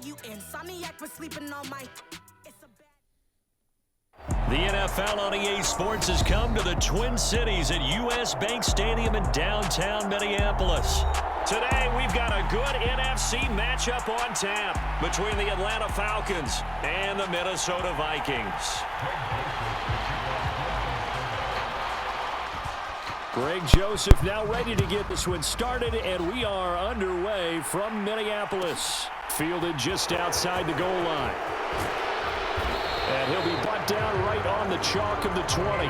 you insomniac for sleeping all my. The NFL on EA Sports has come to the Twin Cities at US Bank Stadium in downtown Minneapolis. Today, we've got a good NFC matchup on tap between the Atlanta Falcons and the Minnesota Vikings. Greg Joseph now ready to get this one started, and we are underway from Minneapolis. Fielded just outside the goal line. And he'll be brought down right on the chalk of the 20.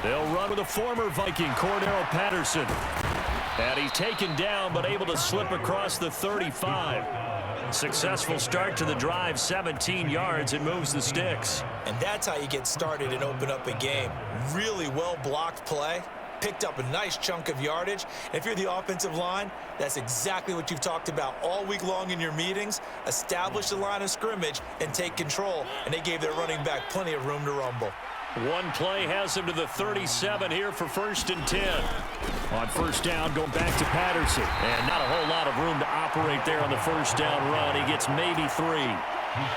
They'll run with a former Viking, Cordero Patterson. And he's taken down, but able to slip across the 35. Successful start to the drive, 17 yards, and moves the sticks. And that's how you get started and open up a game. Really well-blocked play. Picked up a nice chunk of yardage. And if you're the offensive line, that's exactly what you've talked about all week long in your meetings. Establish the line of scrimmage and take control. And they gave their running back plenty of room to rumble. One play has him to the 37 here for 1st and 10. On first down, going back to Patterson. And not a whole lot of room to operate there on the first down run. He gets maybe 3.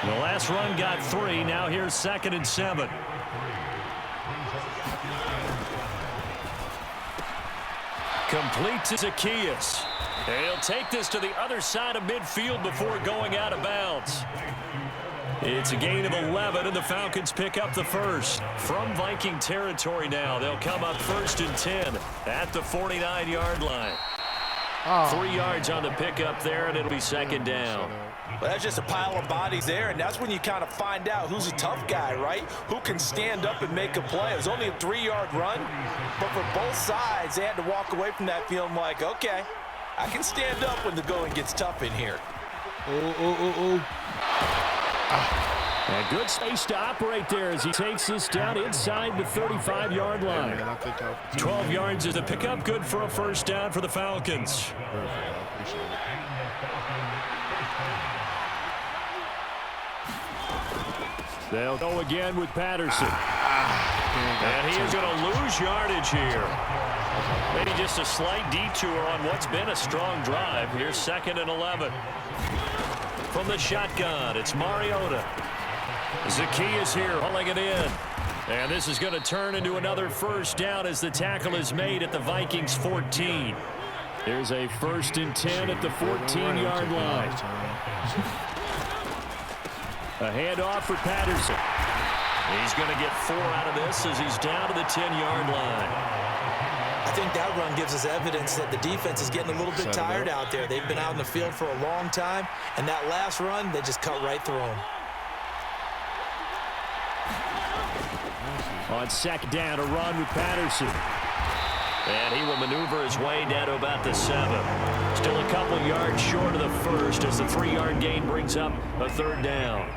The last run got 3. Now here's 2nd and 7. Complete to Zacchaeus. He'll take this to the other side of midfield before going out of bounds. It's a gain of 11, and the Falcons pick up the first. From Viking territory now, they'll come up 1st and 10 at the 49-yard line. 3 yards on the pickup there, and it'll be 2nd down. Well, that's just a pile of bodies there, and that's when you kind of find out who's a tough guy, right? Who can stand up and make a play. It was only a 3-yard run, but for both sides, they had to walk away from that feeling like, okay, I can stand up when the going gets tough in here. And good space to operate there as he takes this down inside the 35-yard line. 12 yards is a pickup, good for a first down for the Falcons. They'll go again with Patterson. And he is going to lose yardage here. Maybe just a slight detour on what's been a strong drive. Here's 2nd and 11. From the shotgun, it's Mariota. Zacchaeus here, pulling it in. And this is going to turn into another first down as the tackle is made at the Vikings 14. There's a 1st and 10 at the 14-yard line. A handoff for Patterson. He's going to get 4 out of this as he's down to the 10-yard line. I think that run gives us evidence that the defense is getting a little bit tired out there. They've been out in the field for a long time, and that last run, they just cut right through them. On 2nd down, a run with Patterson. And he will maneuver his way down to about the 7. Still a couple yards short of the first as the 3-yard gain brings up a 3rd down.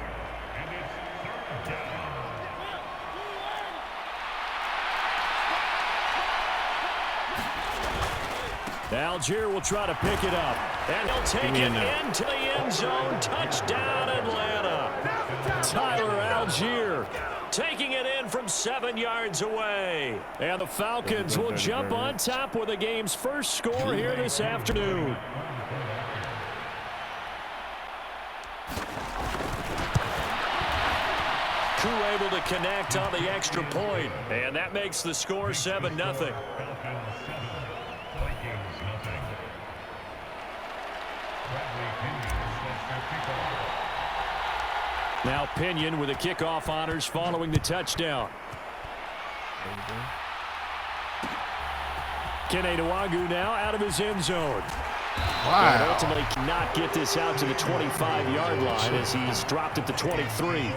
Algier will try to pick it up. And he'll take it into the end zone. Touchdown, Atlanta. Tyler Algier taking it in from 7 yards away. And the Falcons will jump on top with the game's first score here this afternoon. Crew able to connect on the extra point. And that makes the score 7-0. Now Pinion with the kickoff honors following the touchdown. Kene Nwangwu now out of his end zone. Wow. But ultimately cannot get this out to the 25-yard line as he's dropped at the 23.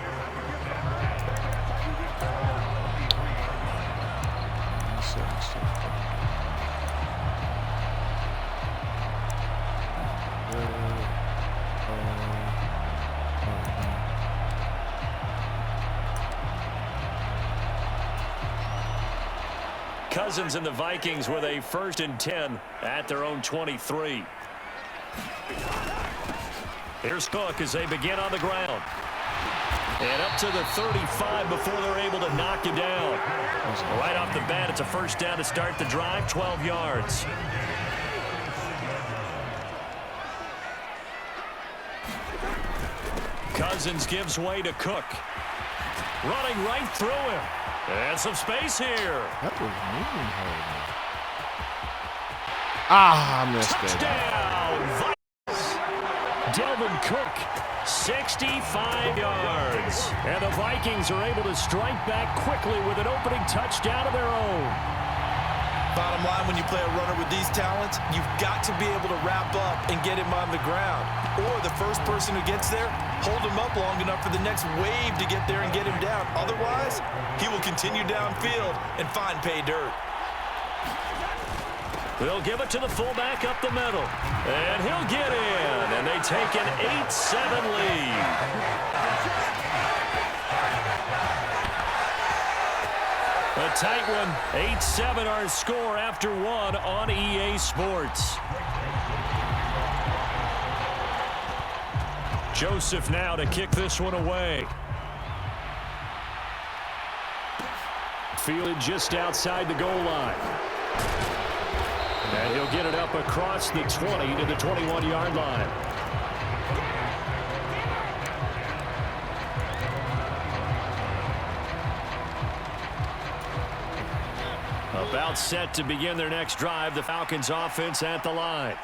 Cousins and the Vikings with a 1st and 10 at their own 23. Here's Cook as they begin on the ground. And up to the 35 before they're able to knock you down. Right off the bat, it's a 1st down to start the drive, 12 yards. Cousins gives way to Cook. Running right through him. And some space here. That was moving hard. I missed it. Touchdown, Vikings. Delvin Cook, 65 yards. And the Vikings are able to strike back quickly with an opening touchdown of their own. Bottom line, when you play a runner with these talents, you've got to be able to wrap up and get him on the ground. Or the first person who gets there, hold him up long enough for the next wave to get there and get him down. Otherwise, he will continue downfield and find pay dirt. They'll give it to the fullback up the middle. And he'll get in. And they take an 8-7 lead. A tight one. 8-7 our score after one on EA Sports. Joseph now to kick this one away. Fielded just outside the goal line. And he'll get it up across the 20 to the 21-yard line. About set to begin their next drive, the Falcons offense at the line.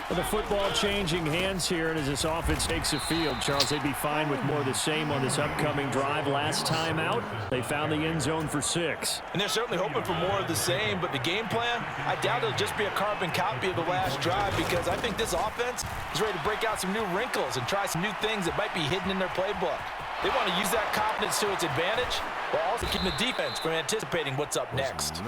The football changing hands here, and as this offense takes the field, Charles, they'd be fine with more of the same on this upcoming drive. Last time out, they found the end zone for 6. And they're certainly hoping for more of the same, but the game plan, I doubt it'll just be a carbon copy of the last drive, because I think this offense is ready to break out some new wrinkles and try some new things that might be hidden in their playbook. They want to use that confidence to its advantage, while also keeping the defense from anticipating what's up next.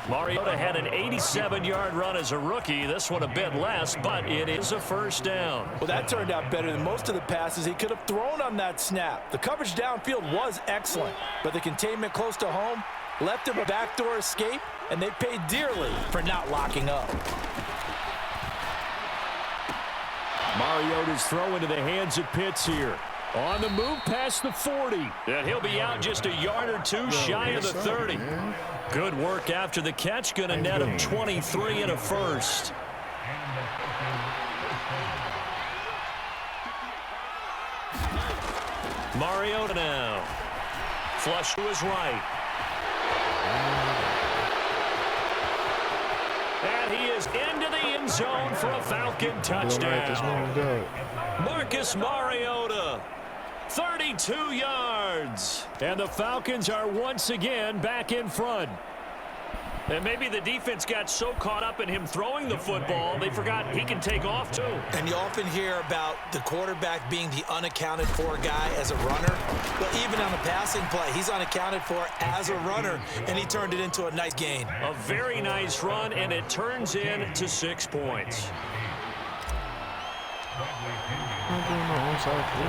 Mariota had an 87-yard run as a rookie. This one a bit less, but it is a 1st down. Well, that turned out better than most of the passes he could have thrown on that snap. The coverage downfield was excellent, but the containment close to home left him a backdoor escape, and they paid dearly for not locking up. Mariota's throw into the hands of Pitts here. On the move past the 40. And he'll be out just a yard or two shy of the 30. Good work after the catch. Going to net him 23 and a 1st. Mariota now. Flush to his right. And he is into the end zone for a Falcon touchdown. Marcus Mariota. 32 yards. And the Falcons are once again back in front. And maybe the defense got so caught up in him throwing the football, they forgot he can take off too. And you often hear about the quarterback being the unaccounted for guy as a runner. But even on the passing play, he's unaccounted for as a runner, and he turned it into a nice gain. A very nice run, and it turns into 6 points.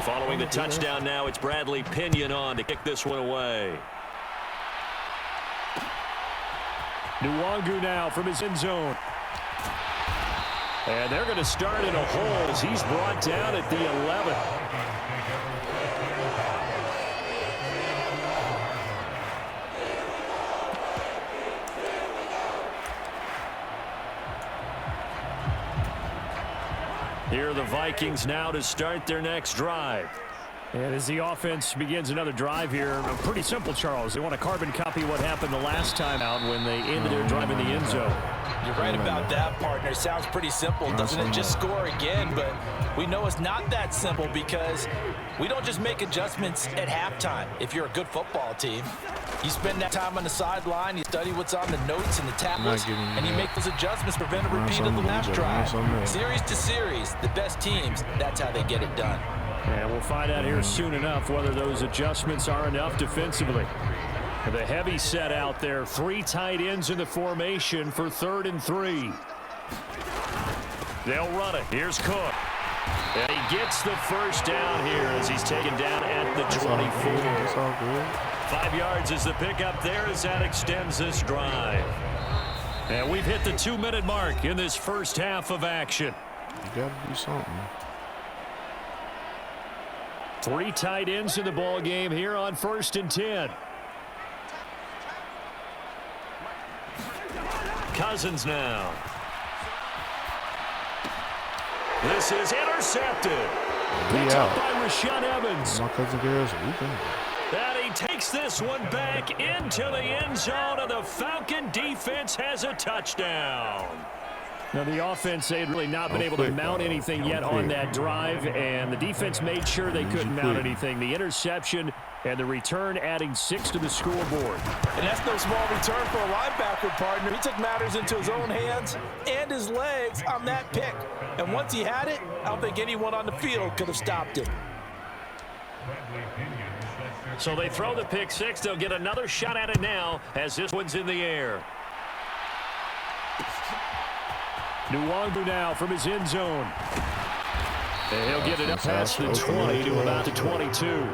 Following the touchdown now, it's Bradley Pinion on to kick this one away. Nwangu now from his end zone. And they're going to start in a hole as he's brought down at the 11. Here are the Vikings now to start their next drive. And as the offense begins another drive here, pretty simple, Charles. They want to carbon copy what happened the last time out when they ended their drive in the end zone. You're right about that, partner. Sounds pretty simple, doesn't it? Just score again, but we know it's not that simple because we don't just make adjustments at halftime. If you're a good football team, you spend that time on the sideline, you study what's on the notes and the tablets, and you make those adjustments to prevent a repeat of the last drive. Series to series, the best teams, that's how they get it done. And we'll find out here soon enough whether those adjustments are enough defensively. The heavy set out there. 3 tight ends in the formation for 3rd and 3. They'll run it. Here's Cook. And he gets the 1st down here as he's taken down at the 24. It's all good. 5 yards is the pickup there as that extends this drive. And we've hit the 2-minute mark in this first half of action. You got to do something. 3 tight ends in the ball game here on 1st and 10. Cousins now. This is intercepted. Picked up by Rashaan Evans. My cousin Garrett's weekend. And he takes this one back into the end zone, and the Falcon defense has a touchdown. Now, the offense, they had really not been able to mount anything yet on that drive, and the defense made sure they couldn't mount anything. The interception and the return adding 6 to the scoreboard. And that's no small return for a linebacker, partner. He took matters into his own hands and his legs on that pick. And once he had it, I don't think anyone on the field could have stopped it. So they throw the pick 6. They'll get another shot at it now as this one's in the air. Nwangwu now from his end zone. And he'll get it up past the 20 to about the 22.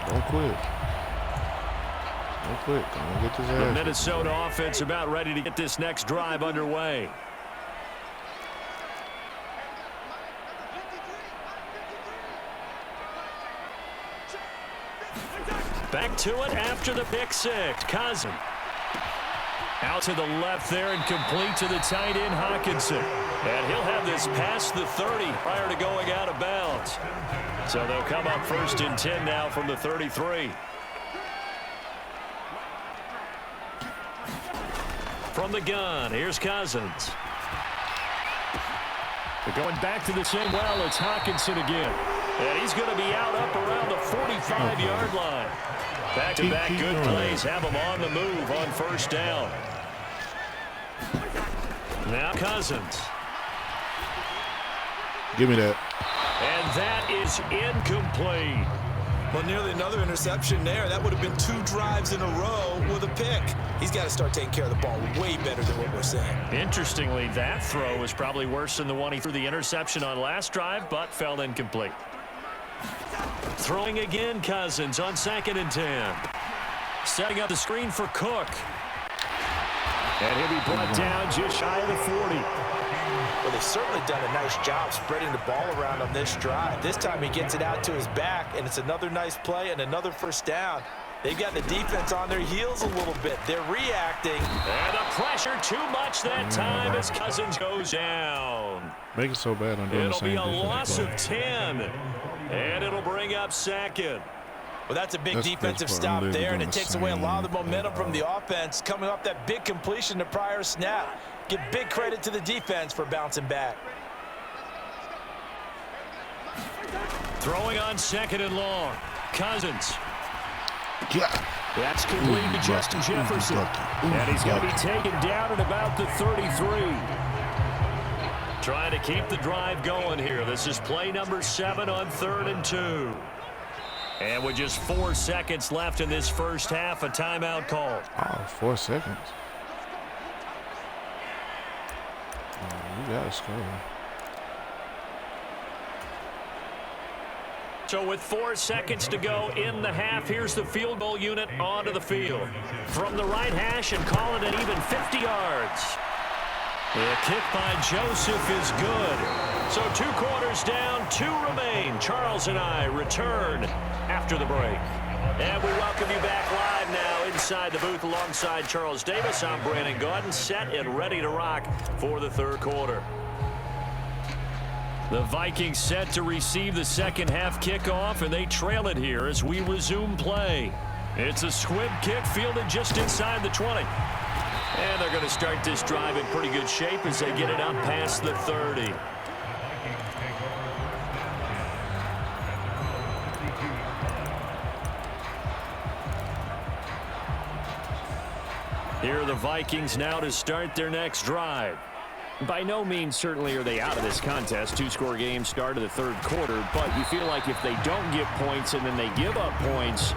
Don't quit. Don't quit. Don't get this ass. The Minnesota offense about ready to get this next drive underway. Back to it after the pick 6. Cousins. Out to the left there and complete to the tight end, Hawkinson. And he'll have this past the 30 prior to going out of bounds. So they'll come up 1st and 10 now from the 33. From the gun, here's Cousins. But going back to the same well, it's Hawkinson again. And he's going to be out up around the 45-yard line. Back-to-back good plays have him on the move on 1st down. Now Cousins. Give me that. And that is incomplete. Well, nearly another interception there. That would have been 2 drives in a row with a pick. He's got to start taking care of the ball way better than what we're saying. Interestingly, that throw was probably worse than the one he threw the interception on last drive, but fell incomplete. Throwing again, Cousins on 2nd and 10. Setting up the screen for Cook. And he'll be brought down just shy of the 40. Well, they've certainly done a nice job spreading the ball around on this drive. This time he gets it out to his back, and it's another nice play and another 1st down. They've got the defense on their heels a little bit. They're reacting. And the pressure too much that time as Cousins goes down. Make it so bad I'm doing the same. It'll be a loss of 10. And it'll bring up 2nd. Well, that's a big defensive stop there, and it takes away a lot of the momentum from the offense coming off that big completion the prior snap. Give big credit to the defense for bouncing back. Throwing on 2nd and long. Cousins. Yeah. That's complete to Justin Jefferson. And he's going to be taken down at about the 33. Trying to keep the drive going here. This is play number 7 on 3rd and 2. And with just 4 seconds left in this first half, a timeout call. Oh, 4 seconds. Oh, you gotta score. So with 4 seconds to go in the half, here's the field goal unit onto the field. From the right hash and call it an even 50 yards. The kick by Joseph is good. So 2 quarters down, 2 remain. Charles and I return after the break. And we welcome you back live now inside the booth alongside Charles Davis. I'm Brandon Gaudin, set and ready to rock for the 3rd quarter. The Vikings set to receive the second half kickoff, and they trail it here as we resume play. It's a squib kick fielded just inside the 20. And they're going to start this drive in pretty good shape as they get it up past the 30. Here are the Vikings now to start their next drive. By no means certainly are they out of this contest. 2-score game start of the 3rd quarter, but you feel like if they don't get points and then they give up points,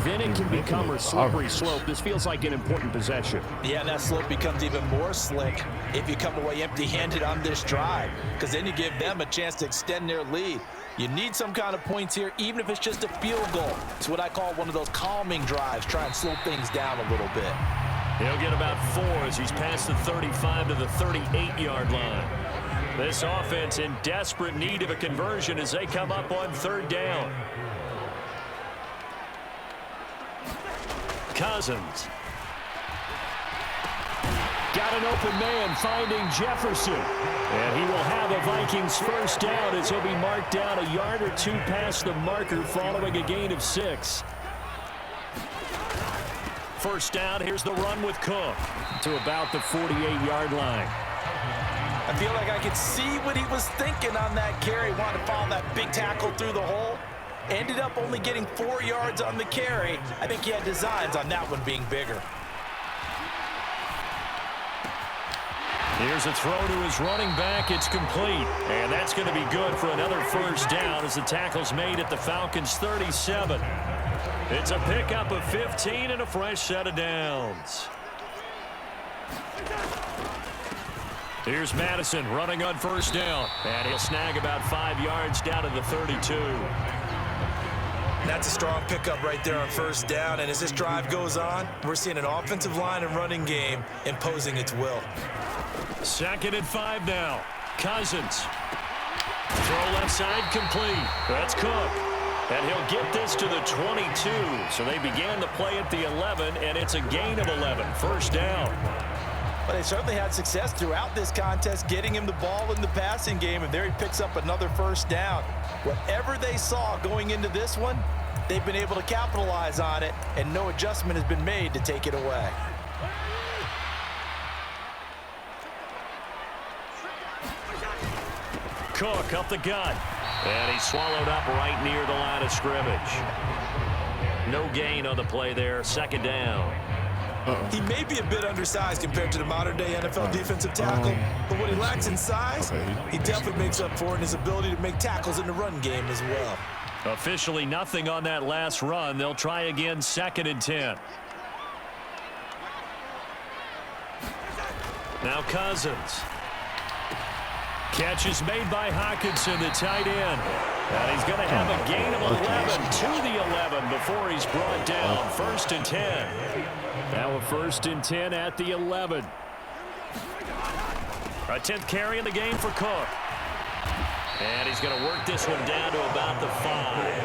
then it can become a slippery slope. This feels like an important possession. Yeah, and that slope becomes even more slick if you come away empty-handed on this drive, because then you give them a chance to extend their lead. You need some kind of points here, even if it's just a field goal. It's what I call one of those calming drives. Try and slow things down a little bit. He'll get about 4 as he's past the 35 to the 38-yard line. This offense in desperate need of a conversion as they come up on 3rd down. Cousins. Got an open man finding Jefferson. And he will have a Vikings first down as he'll be marked down a yard or 2 past the marker following a gain of 6. First down, here's the run with Cook to about the 48-yard line. I feel like I could see what he was thinking on that carry. Wanted to follow that big tackle through the hole. Ended up only getting 4 yards on the carry. I think he had designs on that one being bigger. Here's a throw to his running back. It's complete. And that's going to be good for another first down as the tackle's made at the Falcons' 37. It's a pickup of 15 and a fresh set of downs. Here's Madison running on first down. And he'll snag about 5 yards down to the 32. That's a strong pickup right there on first down. And as this drive goes on, we're seeing an offensive line and running game imposing its will. 2nd and 5 now. Cousins. Throw left side complete. That's Cook. And he'll get this to the 22. So they began the play at the 11, and it's a gain of 11. First down. Well, they certainly had success throughout this contest, getting him the ball in the passing game, and there he picks up another first down. Whatever they saw going into this one, they've been able to capitalize on it, and no adjustment has been made to take it away. Cook up the gut. And he's swallowed up right near the line of scrimmage. No gain on the play there. 2nd down. He may be a bit undersized compared to the modern-day NFL defensive tackle, but what he lacks in size, he definitely makes up for in his ability to make tackles in the run game as well. Officially nothing on that last run. They'll try again 2nd and 10. Now Cousins. Catch is made by Hockenson, the tight end. And he's going to have a gain of 11 to the 11 before he's brought down. 1st and 10. Now a 1st and 10 at the 11. A 10th carry in the game for Cook. And he's going to work this one down to about the 5.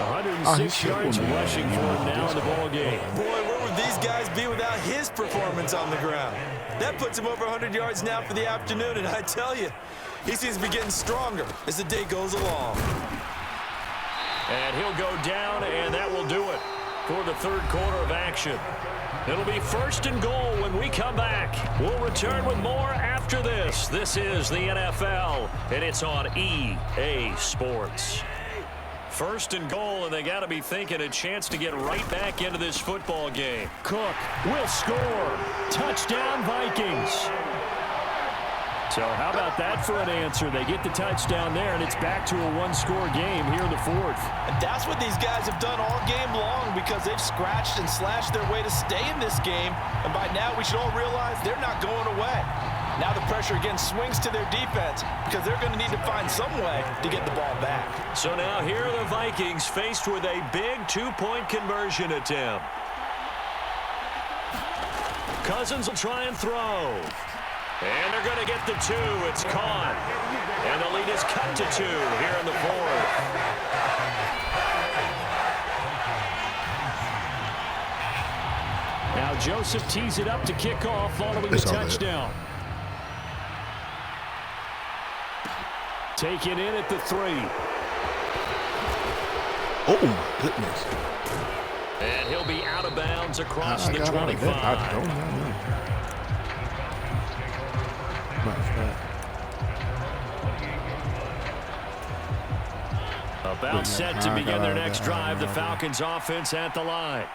106 yards rushing for him now in the ball game. Boy, where would these guys be without his performance on the ground? That puts him over 100 yards now for the afternoon, and I tell you, he seems to be getting stronger as the day goes along. And he'll go down, and that will do it for the 3rd quarter of action. It'll be 1st and goal when we come back. We'll return with more after this. This is the NFL, and it's on EA Sports. 1st and goal, and they got to be thinking a chance to get right back into this football game. Cook will score. Touchdown, Vikings. So how about that for an answer? They get the touchdown there, and it's back to a 1-score game here in the 4th. And that's what these guys have done all game long, because they've scratched and slashed their way to stay in this game. And by now, we should all realize they're not going away. Now the pressure again swings to their defense, because they're going to need to find some way to get the ball back. So now here are the Vikings faced with a big 2-point conversion attempt. Cousins will try and throw. And they're going to get the 2. It's caught. And the lead is cut to 2 here in the 4th. Now Joseph tees it up to kick off following the touchdown. Taken in at the 3. Oh, my goodness. And he'll be out of bounds across the 25. I don't know. About set to begin their next drive. The Falcons offense at the line.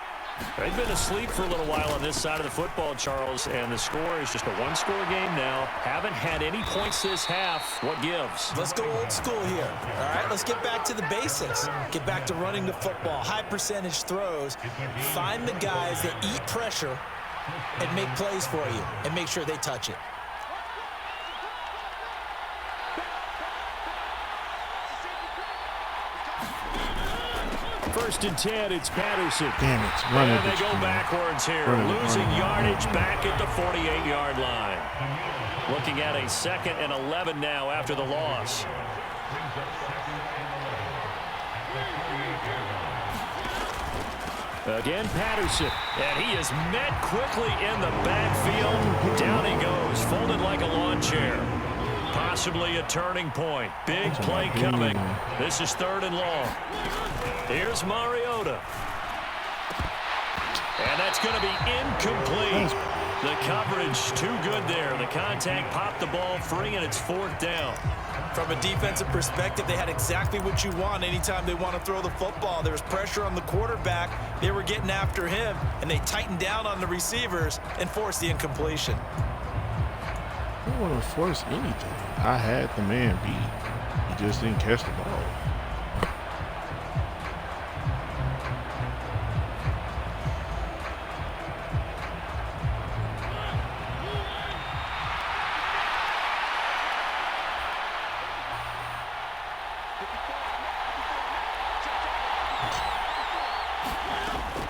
They've been asleep for a little while on this side of the football, Charles, and the score is just a one-score game now. Haven't had any points this half. What gives? Let's go old school here. All right, let's get back to the basics. Get back to running the football, high percentage throws. Find the guys that eat pressure and make plays for you and make sure they touch it. First and 10, it's Patterson. Damn it. Run and they go backwards here, losing yardage back at the 48-yard line. Looking at a 2nd and 11 now after the loss. Again, Patterson, and he is met quickly in the backfield. Down he goes, folded like a lawn chair. Possibly a turning point. Big play coming. This is 3rd and long. Here's Mariota. And that's going to be incomplete. The coverage too good there. The contact popped the ball free, and it's 4th down. From a defensive perspective, they had exactly what you want anytime they want to throw the football. There was pressure on the quarterback. They were getting after him, and they tightened down on the receivers and forced the incompletion. I don't want to force anything. I had the man beat. He just didn't catch the ball.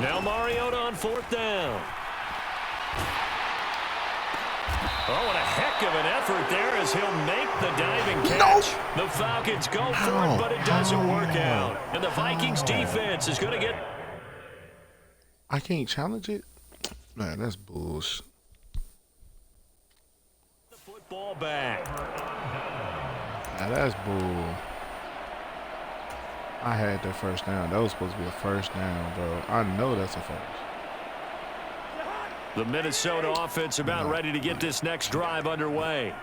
Now Mariota on 4th down. Oh, and a heck of an effort there as he'll make the diving catch. The Falcons go for it, but it doesn't work out. And the Vikings defense is going to get... I can't challenge it? Man, that's bullshit. The football back. Now that's bull. I had that first down. That was supposed to be a first down, bro. I know that's a first. The Minnesota offense about ready to get this next drive underway.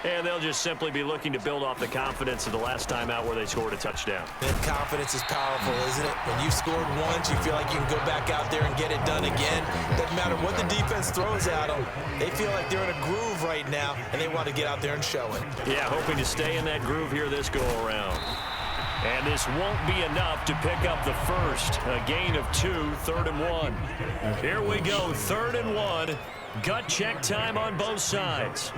And they'll just simply be looking to build off the confidence of the last time out where they scored a touchdown. And confidence is powerful, isn't it? When you scored once, you feel like you can go back out there and get it done again. Doesn't matter what the defense throws at them. They feel like they're in a groove right now, and they want to get out there and show it. Yeah, hoping to stay in that groove here this go-around. And this won't be enough to pick up the first. A gain of 2, 3rd and 1. Here we go, 3rd and 1. Gut check time on both sides.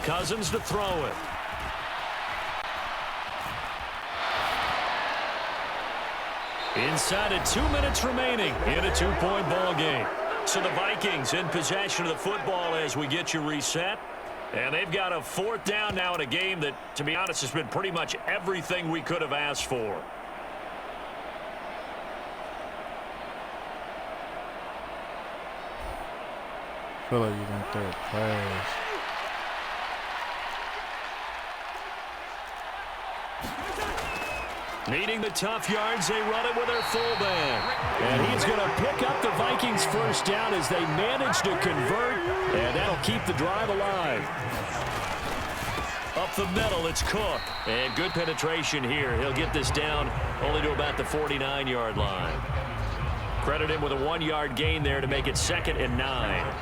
Cousins to throw it. Inside of 2 minutes remaining in a 2-point ball game. So the Vikings in possession of the football as we get you reset. And they've got a 4th down now in a game that, to be honest, has been pretty much everything we could have asked for. I feel like you don't throw a pass. Needing the tough yards, they run it with their fullback. And he's going to pick up the Vikings' first down as they manage to convert, and that'll keep the drive alive. Up the middle, it's Cook. And good penetration here. He'll get this down only to about the 49-yard line. Credit him with a 1-yard gain there to make it 2nd and 9.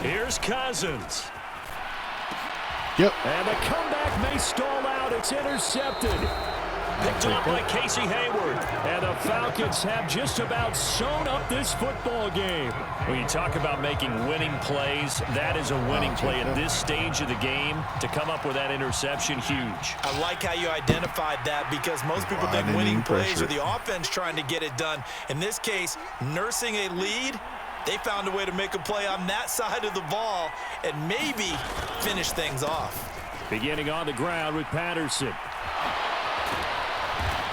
Here's Cousins. Yep. And the comeback may stall out. It's intercepted. Picked off by Casey Hayward. And the Falcons have just about sewn up this football game. When you talk about making winning plays, that is a winning play at this stage of the game. To come up with that interception, huge. I like how you identified that because most people think winning plays are the offense trying to get it done. In this case, nursing a lead, they found a way to make a play on that side of the ball and maybe finish things off. Beginning on the ground with Patterson.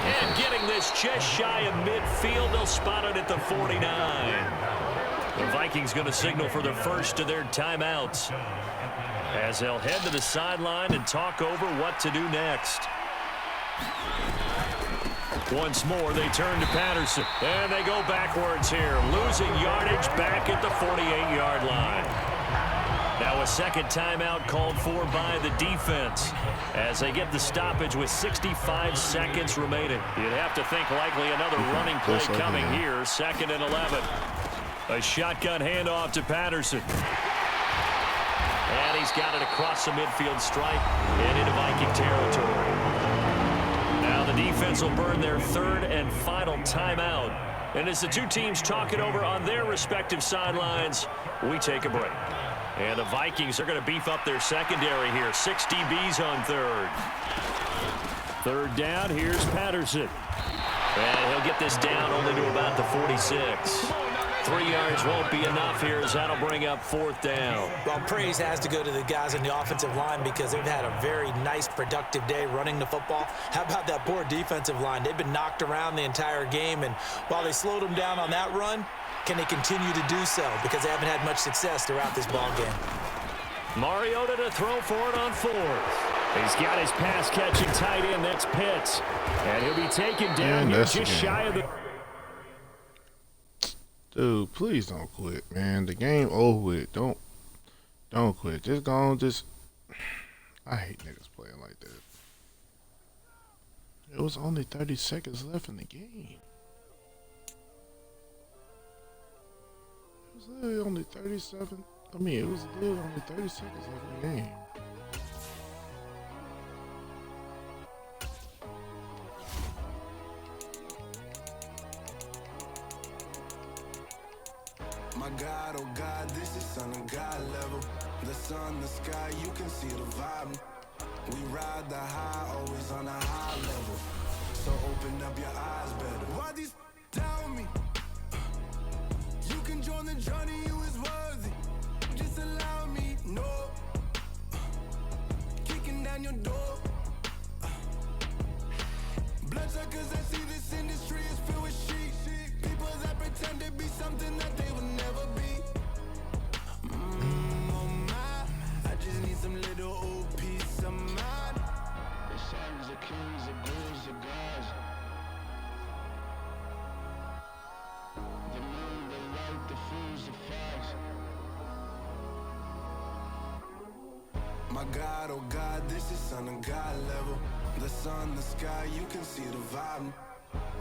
And getting this just shy of midfield. They'll spot it at the 49. The Vikings going to signal for the first of their timeouts as they'll head to the sideline and talk over what to do next. Once more, they turn to Patterson. And they go backwards here, losing yardage back at the 48-yard line. Now a second timeout called for by the defense as they get the stoppage with 65 seconds remaining. You'd have to think likely another running play coming here, 2nd and 11. A shotgun handoff to Patterson. And he's got it across the midfield stripe and into Viking territory. Now the defense will burn their 3rd and final timeout. And as the two teams talk it over on their respective sidelines, we take a break. And the Vikings are going to beef up their secondary here. 6 DBs on 3rd. 3rd down, here's Patterson. And he'll get this down only to about the 46. 3 yards won't be enough here as that'll bring up 4th down. Well, praise has to go to the guys on the offensive line because they've had a very nice, productive day running the football. How about that poor defensive line? They've been knocked around the entire game, and while they slowed them down on that run, can they continue to do so? Because they haven't had much success throughout this ball game. Mariota to throw for it on 4th. He's got his pass-catching tight end. That's Pitts. And he'll be taken down here just shy of the... Dude, please don't quit, man. The game over with. Don't quit. Just go on. I hate niggas playing like that. It was only 30 seconds left in the game. It was literally only 37. I mean, it was literally only 30 seconds left in the game. My God, oh God, this is Son of God level. The sun, the sky, you can see the vibe. We ride the high, always on a high level. So open up your eyes better. Why these tell me? You can join the journey, you is worthy. Just allow me, no. Kicking down your door. Bloodsuckers, I see this industry is filled with sheep. People that pretend to be something that they will never be. Oh my, I just need some little old peace of mind. The sons of kings, the bulls, the gods. The moon, the light, the fools, the facts. My God, oh God, this is Son of God level. The sun, the sky, you can see the vibe.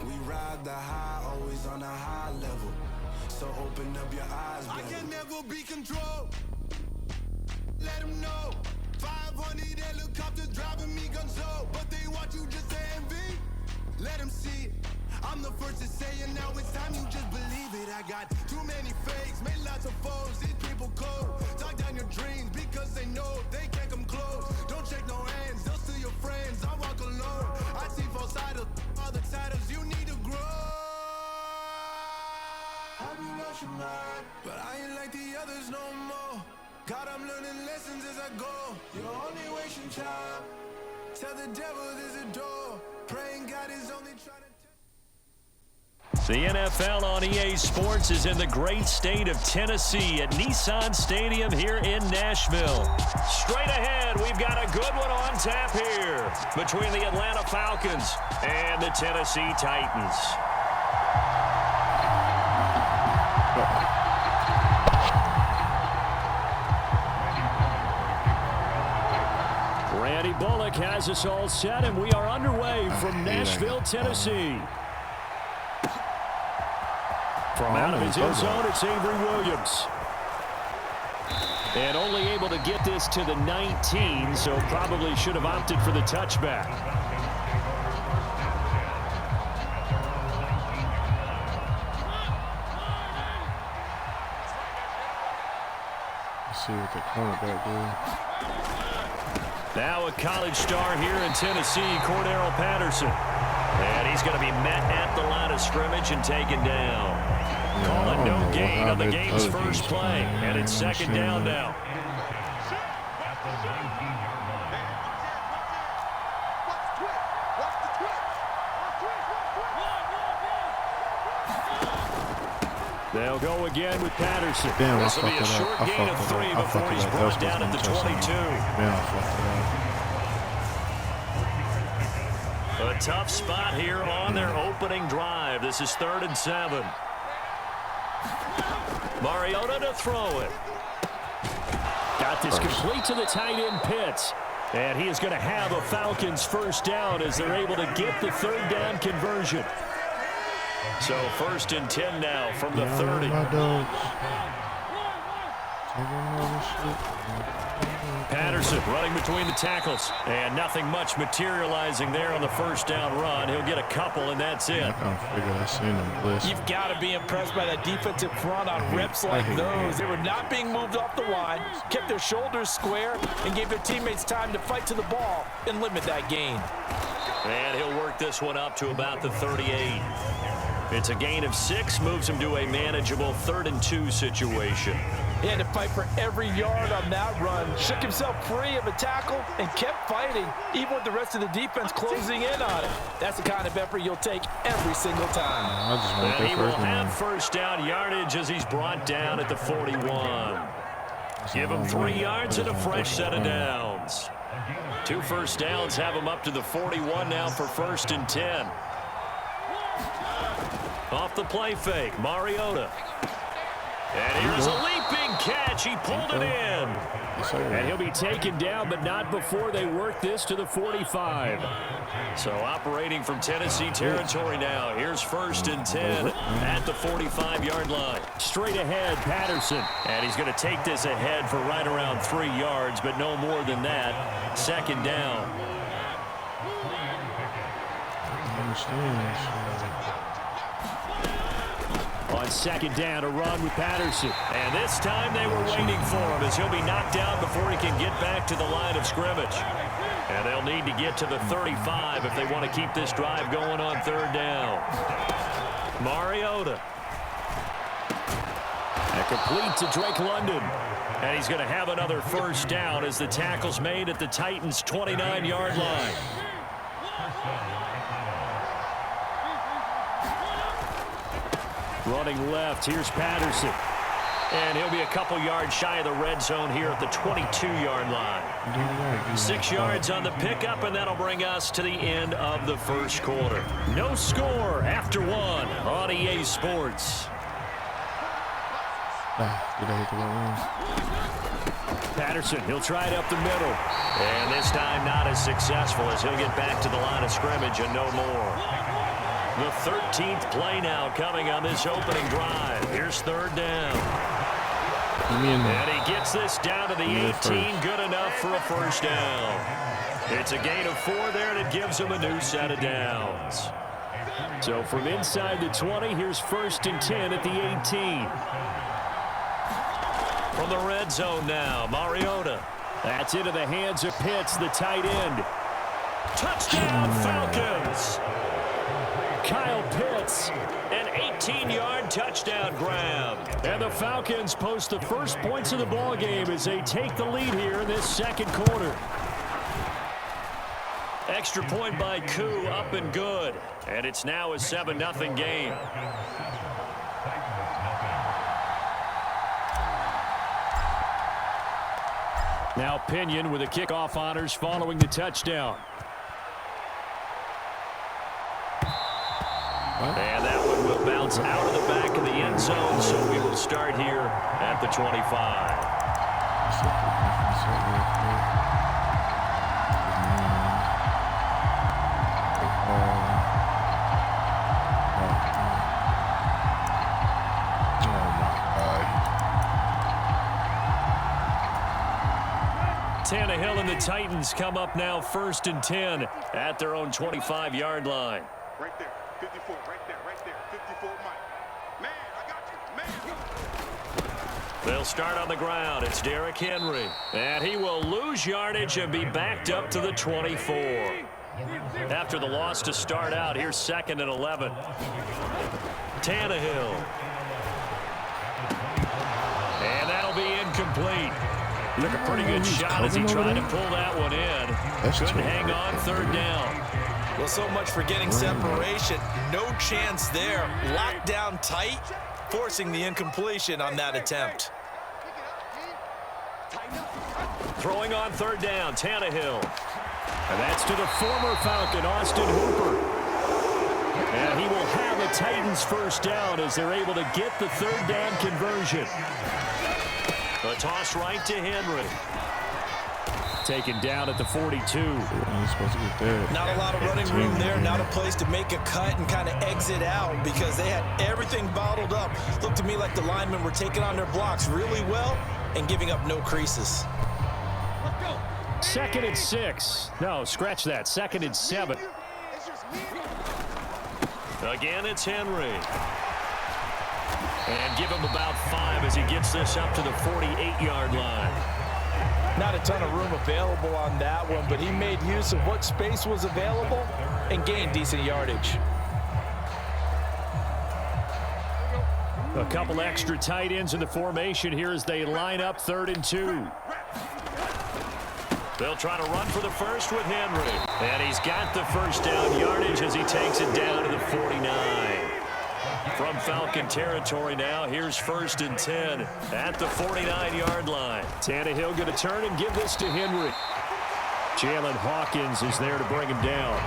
We ride the high, always on a high level. So open up your eyes, baby. I can never be controlled. Let them know. 500 helicopters driving me gunso. But they want you just to envy. Let them see it. I'm the first to say it, now it's time you just believe it. I got too many fakes, made lots of foes. These people cold. Talk down your dreams because they know they can't come close. Don't shake no hands, they'll steal your friends. I walk alone. I see false idols, all the titles you need to grow. Have you lost your mind? But I ain't like the others no more. God, I'm learning lessons as I go. You're only wasting time. Tell the devil there's a door. Praying God is only trying to... The NFL on EA Sports is in the great state of Tennessee at Nissan Stadium here in Nashville. Straight ahead, we've got a good one on tap here between the Atlanta Falcons and the Tennessee Titans. Randy Bullock has us all set, and we are underway from Nashville, Tennessee. From out of his end zone, it's Avery Williams. And only able to get this to the 19, so probably should have opted for the touchback. Let's see what the cornerback doing. Now a college star here in Tennessee, Cordero Patterson. And he's going to be met at the line of scrimmage and taken down. Calling no gain on the game's first play, and it's second down now. They'll go again with Patterson. Damn, this will be a short gain of 3 before he's brought down at the 22. Damn, I fucked it up. A tough spot here on their opening drive. This is 3rd and 7. Mariota to throw it. Got this complete to the tight end Pitts. And he is going to have a Falcons first down as they're able to get the 3rd down conversion. So 1st and 10 now from the 30. Patterson running between the tackles. And nothing much materializing there on the first down run. He'll get a couple, and that's it. You've got to be impressed by that defensive front on reps like those. They were not being moved off the line, kept their shoulders square, and gave their teammates time to fight to the ball and limit that gain. And he'll work this one up to about the 38. It's a gain of 6, moves him to a manageable 3rd and 2 situation. He had to fight for every yard on that run. Shook himself free of a tackle and kept fighting, even with the rest of the defense closing in on him. That's the kind of effort you'll take every single time. And he will have first down yardage as he's brought down at the 41. Give him 3 yards and a fresh set of downs. 2 first downs have him up to the 41 now for 1st and 10. Off the play fake, Mariota. And here's a leaping catch. He pulled it in. And he'll be taken down, but not before they work this to the 45. So operating from Tennessee territory now. Here's 1st and 10 at the 45-yard line. Straight ahead, Patterson. And he's going to take this ahead for right around 3 yards, but no more than that. 2nd down. I understand. On 2nd down, a run with Patterson. And this time they were waiting for him as he'll be knocked down before he can get back to the line of scrimmage. And they'll need to get to the 35 if they want to keep this drive going on 3rd down. Mariota. And complete to Drake London. And he's going to have another first down as the tackle's made at the Titans' 29-yard line. Running left, here's Patterson. And he'll be a couple yards shy of the red zone here at the 22-yard line. 6 yards on the pickup, and that'll bring us to the end of the first quarter. No score after 1 on EA Sports. Patterson, he'll try it up the middle. And this time not as successful as he'll get back to the line of scrimmage and no more. The 13th play now coming on this opening drive. Here's 3rd down. And he gets this down to the 18. Good enough for a first down. It's a gain of 4 there, and it gives him a new set of downs. So from inside the 20, here's 1st and 10 at the 18. From the red zone now, Mariota. That's into the hands of Pitts, the tight end. Touchdown, Falcons! Kyle Pitts, an 18-yard touchdown grab. And the Falcons post the first points of the ballgame as they take the lead here in this 2nd quarter. Extra point by Koo, up and good. And it's now a 7-0 game. Now Pinion with the kickoff honors following the touchdown. And that one will bounce out of the back of the end zone, so we will start here at the 25. Tannehill and the Titans come up now 1st and 10 at their own 25-yard line. Right there, 54, right there, 54, Mike. Man, I got you, man. They'll start on the ground. It's Derrick Henry. And he will lose yardage and be backed up to the 24. After the loss to start out, here's 2nd and 11. Tannehill. And that'll be incomplete. Took a pretty good shot as he tried to pull that one in. Couldn't hang on 3rd down. Well, so much for getting separation. No chance there. Locked down tight, forcing the incompletion on that attempt. Throwing on 3rd down, Tannehill. And that's to the former Falcon, Austin Hooper. And he will have a Titans first down as they're able to get the third down conversion. A toss right to Henry. Taken down at the 42. He's supposed to get that. Not a lot of running room there. Not a place to make a cut and kind of exit out because they had everything bottled up. Looked to me like the linemen were taking on their blocks really well and giving up no creases. 2nd and 6. No, scratch that. 2nd and 7. Again, it's Henry. And give him about 5 as he gets this up to the 48-yard line. Not a ton of room available on that one, but he made use of what space was available and gained decent yardage. A couple extra tight ends in the formation here as they line up 3rd and 2. They'll try to run for the first with Henry. And he's got the first down yardage as he takes it down to the 49. From Falcon territory now, here's 1st and 10 at the 49-yard line. Tannehill going to turn and give this to Henry. Jalen Hawkins is there to bring him down.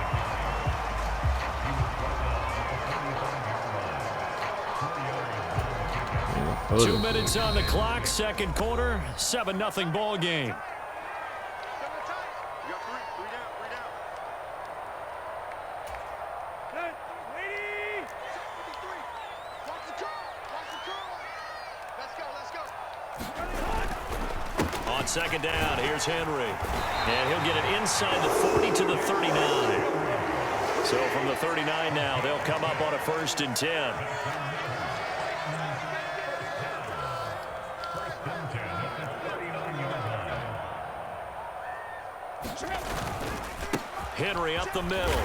Oh, 2 minutes on the clock, 2nd quarter, 7-0 ball game. On 2nd down, here's Henry. And he'll get it inside the 40 to the 39. So from the 39 now, they'll come up on a 1st and 10. Henry up the middle.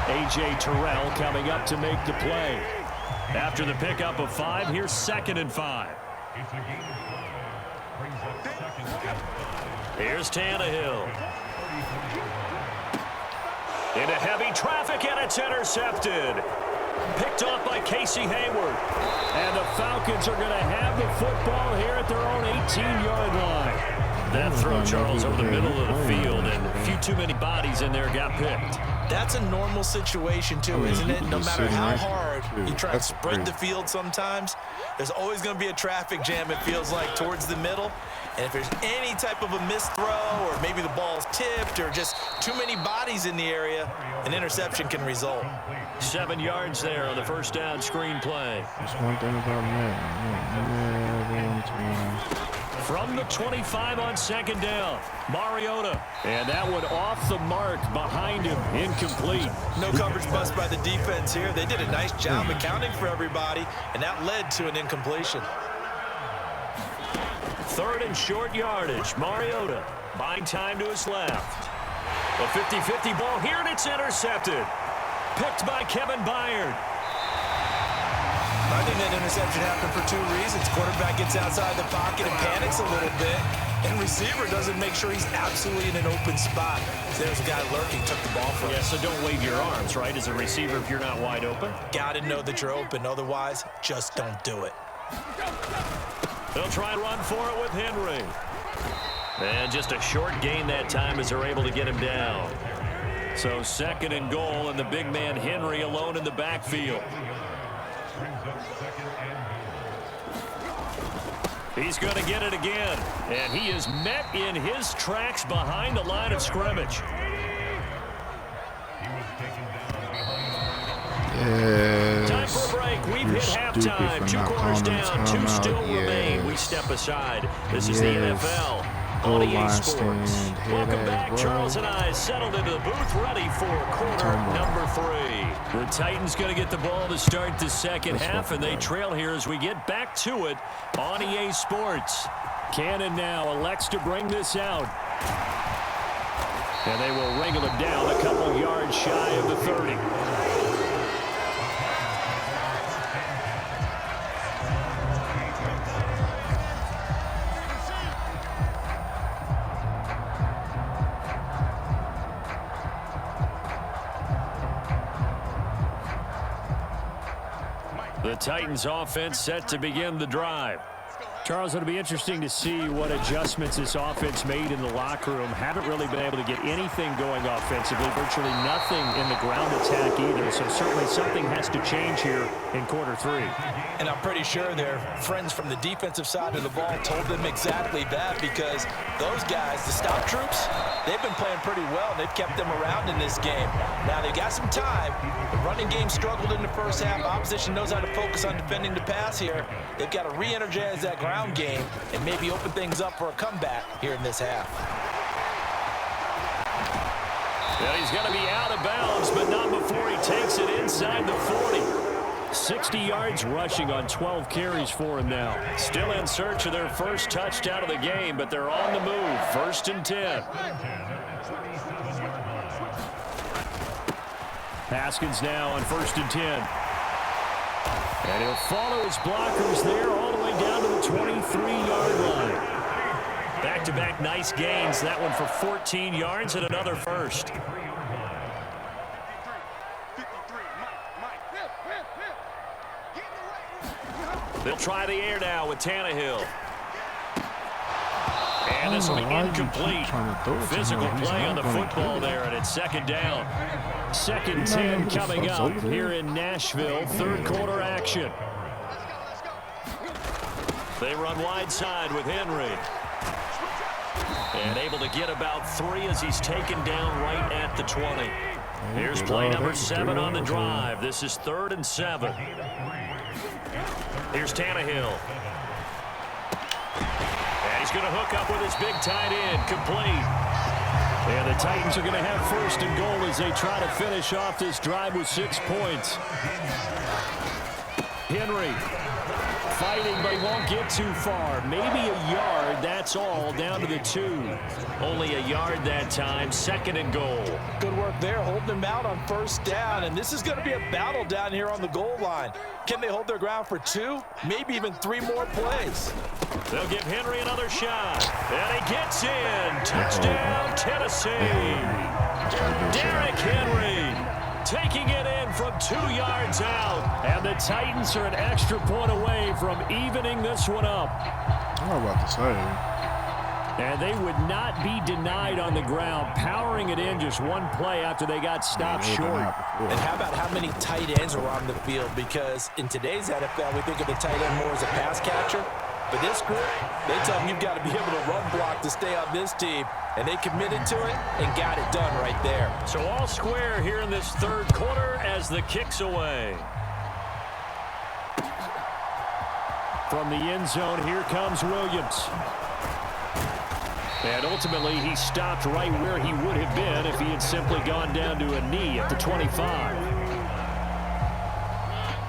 A.J. Terrell coming up to make the play. After the pickup of 5, here's 2nd and 5. Here's Tannehill. Into heavy traffic, and it's intercepted. Picked off by Casey Hayward. And the Falcons are going to have the football here at their own 18-yard line. That throw, Charles, over the middle of the field, and a few too many bodies in there got picked. That's a normal situation, too, isn't it? No matter how hard you try to spread the field sometimes, there's always going to be a traffic jam, it feels like, towards the middle. And if there's any type of a missed throw or maybe the ball's tipped or just too many bodies in the area, an interception can result. 7 yards there on the first down screen play. That's one thing about Madden. From the 25 on 2nd down, Mariota. And that one off the mark behind him, incomplete. No coverage bust by the defense here. They did a nice job accounting for everybody, and that led to an incompletion. 3rd and short yardage. Mariota buying time to his left. A 50-50 ball here, and it's intercepted. Picked by Kevin Byard. I think that interception happened for 2 reasons. Quarterback gets outside the pocket and panics a little bit, and receiver doesn't make sure he's absolutely in an open spot. So there's a guy lurking, took the ball from him. Yeah, so don't wave your arms, right, as a receiver if you're not wide open. Got to know that you're open. Otherwise, just don't do it. They'll try and run for it with Henry. And just a short gain that time as they're able to get him down. So 2nd and goal, and the big man Henry alone in the backfield. He's going to get it again. And he is met in his tracks behind the line of scrimmage. Yes. Time for a break. We've hit halftime. 2 quarters down. 2 still remain. We step aside. This is the NFL on EA Sports. Welcome back. Charles and I settled into the booth, ready for quarter number 3. The Titans going to get the ball to start the second half, and they trail here as we get back to it on EA Sports. Cannon now elects to bring this out. And they will wrangle him down a couple yards shy of the 30. The Titans offense set to begin the drive. Charles, it'll be interesting to see what adjustments this offense made in the locker room. Haven't really been able to get anything going offensively, virtually nothing in the ground attack either. So certainly something has to change here in quarter 3. And I'm pretty sure their friends from the defensive side of the ball told them exactly that, because those guys, the stop troops, they've been playing pretty well. They've kept them around in this game. Now they got some time. The running game struggled in the first half. Opposition knows how to focus on defending the pass here. They've got to re-energize that ground game and maybe open things up for a comeback here in this half. Well, he's going to be out of bounds, but not before he takes it inside the 40. 60 yards rushing on 12 carries for him now. Still in search of their first touchdown of the game, but they're on the move. 1st and 10. Haskins now on 1st and 10. And he'll follow his blockers there all the way down to the 23-yard line. Back-to-back nice gains. That one for 14 yards and another first. They'll try the air now with Tannehill. And this will be incomplete. Physical play on the football there, and it's 2nd down. 2nd and 10 coming up here in Nashville. 3rd quarter action. They run wide side with Henry. And able to get about 3 as he's taken down right at the 20. Here's play number 7 on the drive. This is 3rd and 7. Here's Tannehill. And he's going to hook up with his big tight end. Complete. And the Titans are going to have 1st and goal as they try to finish off this drive with 6 points. Henry fighting, but he won't get too far. Maybe a yard, that's all, down to the 2. Only a yard that time. 2nd and goal. Good work there, holding them out on 1st down, and this is going to be a battle down here on the goal line. Can they hold their ground for 2, maybe even 3 more plays? They'll give Henry another shot, and he gets in. Touchdown, Tennessee. Derrick Henry taking it in from 2 yards out, and the Titans are an extra point away from evening this one up. I'm about to say. And they would not be denied on the ground, powering it in just one play after they got stopped short. And how about how many tight ends are on the field? Because in today's NFL, we think of the tight end more as a pass catcher. But this group, they tell them you've got to be able to run block to stay on this team. And they committed to it and got it done right there. So all square here in this 3rd quarter as the kick's away. From the end zone, here comes Williams. And ultimately, he stopped right where he would have been if he had simply gone down to a knee at the 25.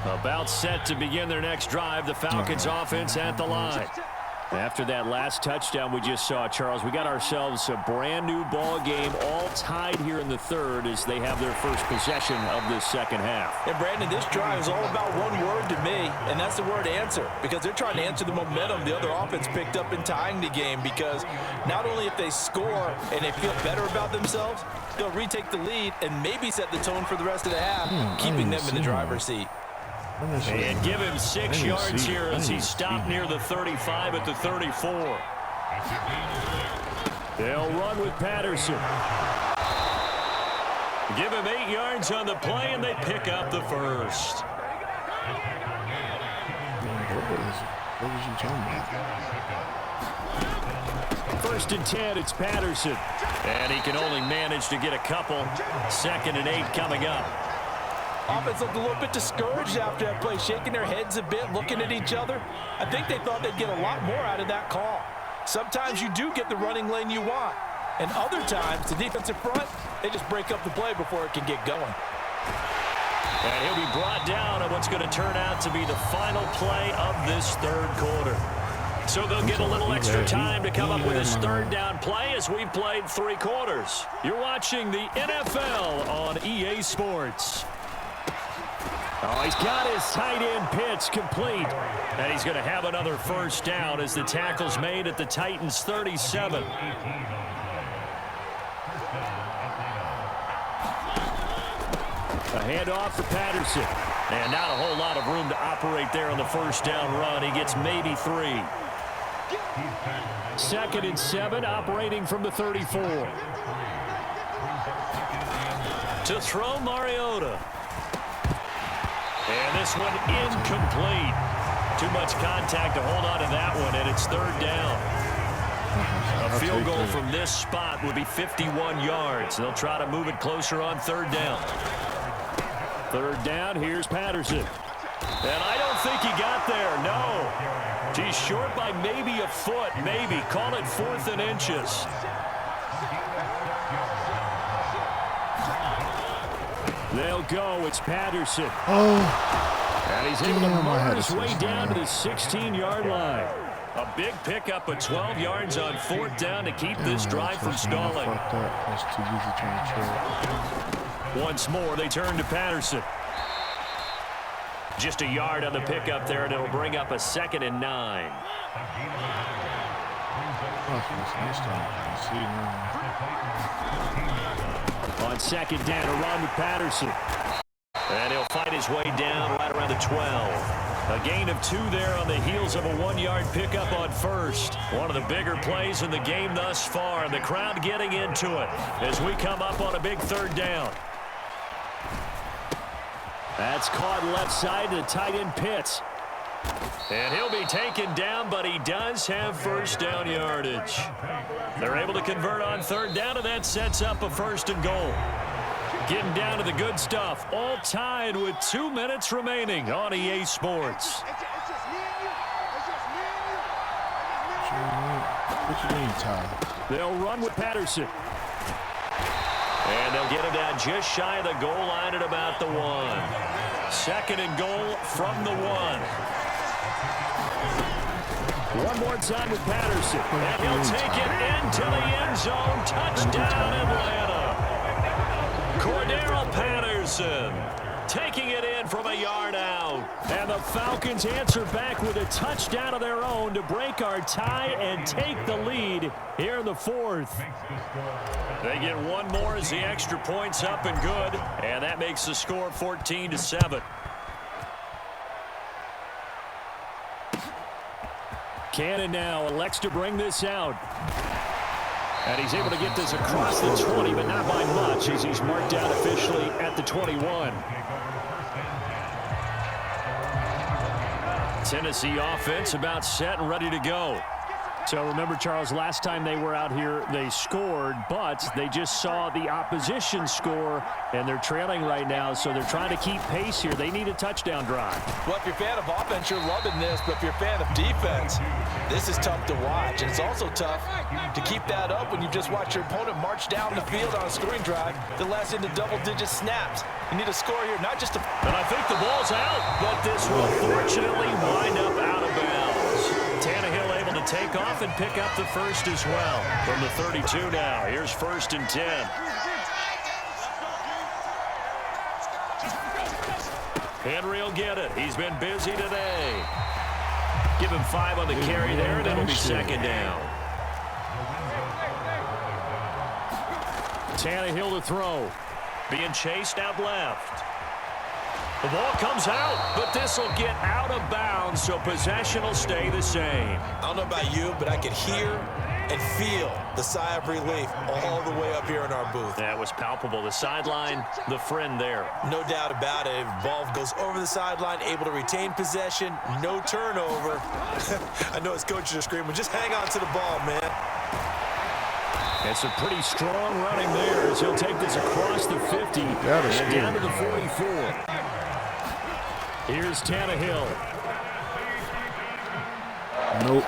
About set to begin their next drive, the Falcons offense at the line. After that last touchdown we just saw, Charles, we got ourselves a brand new ball game, all tied here in the 3rd as they have their first possession of this 2nd half. And Brandon, this drive is all about one word to me, and that's the word answer, because they're trying to answer the momentum the other offense picked up in tying the game, because not only if they score and they feel better about themselves, they'll retake the lead and maybe set the tone for the rest of the half, keeping them in the driver's seat. And give him 6 yards here as he stopped near the 35 at the 34. They'll run with Patterson. Give him 8 yards on the play, and they pick up the first. What was you talking about? 1st and 10, it's Patterson. And he can only manage to get a couple. 2nd and 8 coming up. Offense looked a little bit discouraged after that play, shaking their heads a bit, looking at each other. I think they thought they'd get a lot more out of that call. Sometimes you do get the running lane you want, and other times, the defensive front, they just break up the play before it can get going. And he'll be brought down on what's going to turn out to be the final play of this 3rd quarter. So they'll get a little extra time to come up with his 3rd down play as we've played 3 quarters. You're watching the NFL on EA Sports. Oh, he's got his tight end pitch complete. And he's going to have another 1st down as the tackle's made at the Titans' 37. A handoff for Patterson. And not a whole lot of room to operate there on the 1st down run. He gets maybe 3. 2nd and 7, operating from the 34. To throw, Mariota. And this one incomplete. Too much contact to hold on to that one, and it's 3rd down. A field goal from this spot would be 51 yards. They'll try to move it closer on 3rd down. 3rd down, here's Patterson. And I don't think he got there, no. He's short by maybe a foot, maybe. Call it 4th and inches. They'll go. It's Patterson. Oh. And he's able to motor his way down to the 16-yard line. A big pickup of 12 yards on 4th down to keep this drive from stalling. That's too easy trying to trade. Once more, they turn to Patterson. Just a yard on the pickup there, and it'll bring up a 2nd and 9. On 2nd down, a run with Patterson. And he'll fight his way down right around the 12. A gain of 2 there on the heels of a 1-yard pickup on 1st. One of the bigger plays in the game thus far, and the crowd getting into it as we come up on a big 3rd down. That's caught left side to the tight end Pitts. And he'll be taken down, but he does have 1st down yardage. They're able to convert on 3rd down, and that sets up a 1st and goal. Getting down to the good stuff, all tied with 2 minutes remaining on EA Sports. What you mean, Ty? They'll run with Patterson. And they'll get him down just shy of the goal line at about the 1. 2nd and goal from the 1. One more time with Patterson. And he'll take it into the end zone. Touchdown, Atlanta. Cordero Patterson taking it in from a yard out. And the Falcons answer back with a touchdown of their own to break our tie and take the lead here in the 4th. They get one more as the extra point's up and good. And that makes the score 14-7. Cannon now elects to bring this out. And he's able to get this across the 20, but not by much as he's marked out officially at the 21. Tennessee offense about set and ready to go. So remember, Charles, last time they were out here, they scored, but they just saw the opposition score, and they're trailing right now, so they're trying to keep pace here. They need a touchdown drive. Well, if you're a fan of offense, you're loving this, but if you're a fan of defense, this is tough to watch. And it's also tough to keep that up when you just watch your opponent march down the field on a scoring drive that lasts into double-digit snaps. You need a score here, not just a... And I think the ball's out, but this will fortunately wind up out of bounds. Tannehill able to take off and pick up the 1st as well. From the 32 now, here's 1st and 10. Henry will get it. He's been busy today. Give him 5 on the carry there, and it'll be 2nd down. Tannehill to throw. Being chased out left. The ball comes out, but this will get out of bounds, so possession will stay the same. I don't know about you, but I could hear and feel the sigh of relief all the way up here in our booth. That was palpable. The sideline, the friend there. No doubt about it. Ball goes over the sideline, able to retain possession, no turnover. I know his coaches are screaming, just hang on to the ball, man. It's a pretty strong running there as he'll take this across the 50 and down to the 44. Here's Tannehill. Nope.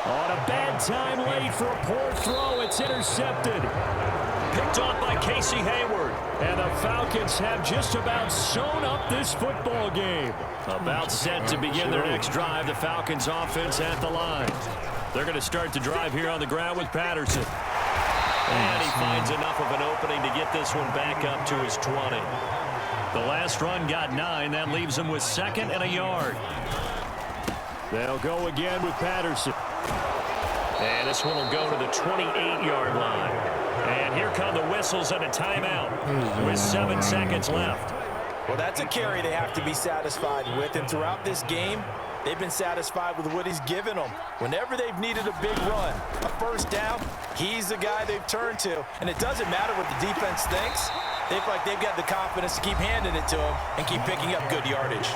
On a bad time late for a poor throw. It's intercepted. Picked off by Casey Hayward. And the Falcons have just about sewn up this football game. About set to begin their next drive. The Falcons offense at the line. They're going to start the drive here on the ground with Patterson. And he finds enough of an opening to get this one back up to his 20. The last run got 9. That leaves him with 2nd and a yard. They'll go again with Patterson. And this one will go to the 28-yard line. And here come the whistles and a timeout with 7 seconds left. Well, that's a carry they have to be satisfied with. And throughout this game, They've been satisfied with what he's given them. Whenever they've needed a big run, a first down, he's the guy they've turned to. And it doesn't matter what the defense thinks. They feel like they've got the confidence to keep handing it to him and keep picking up good yardage.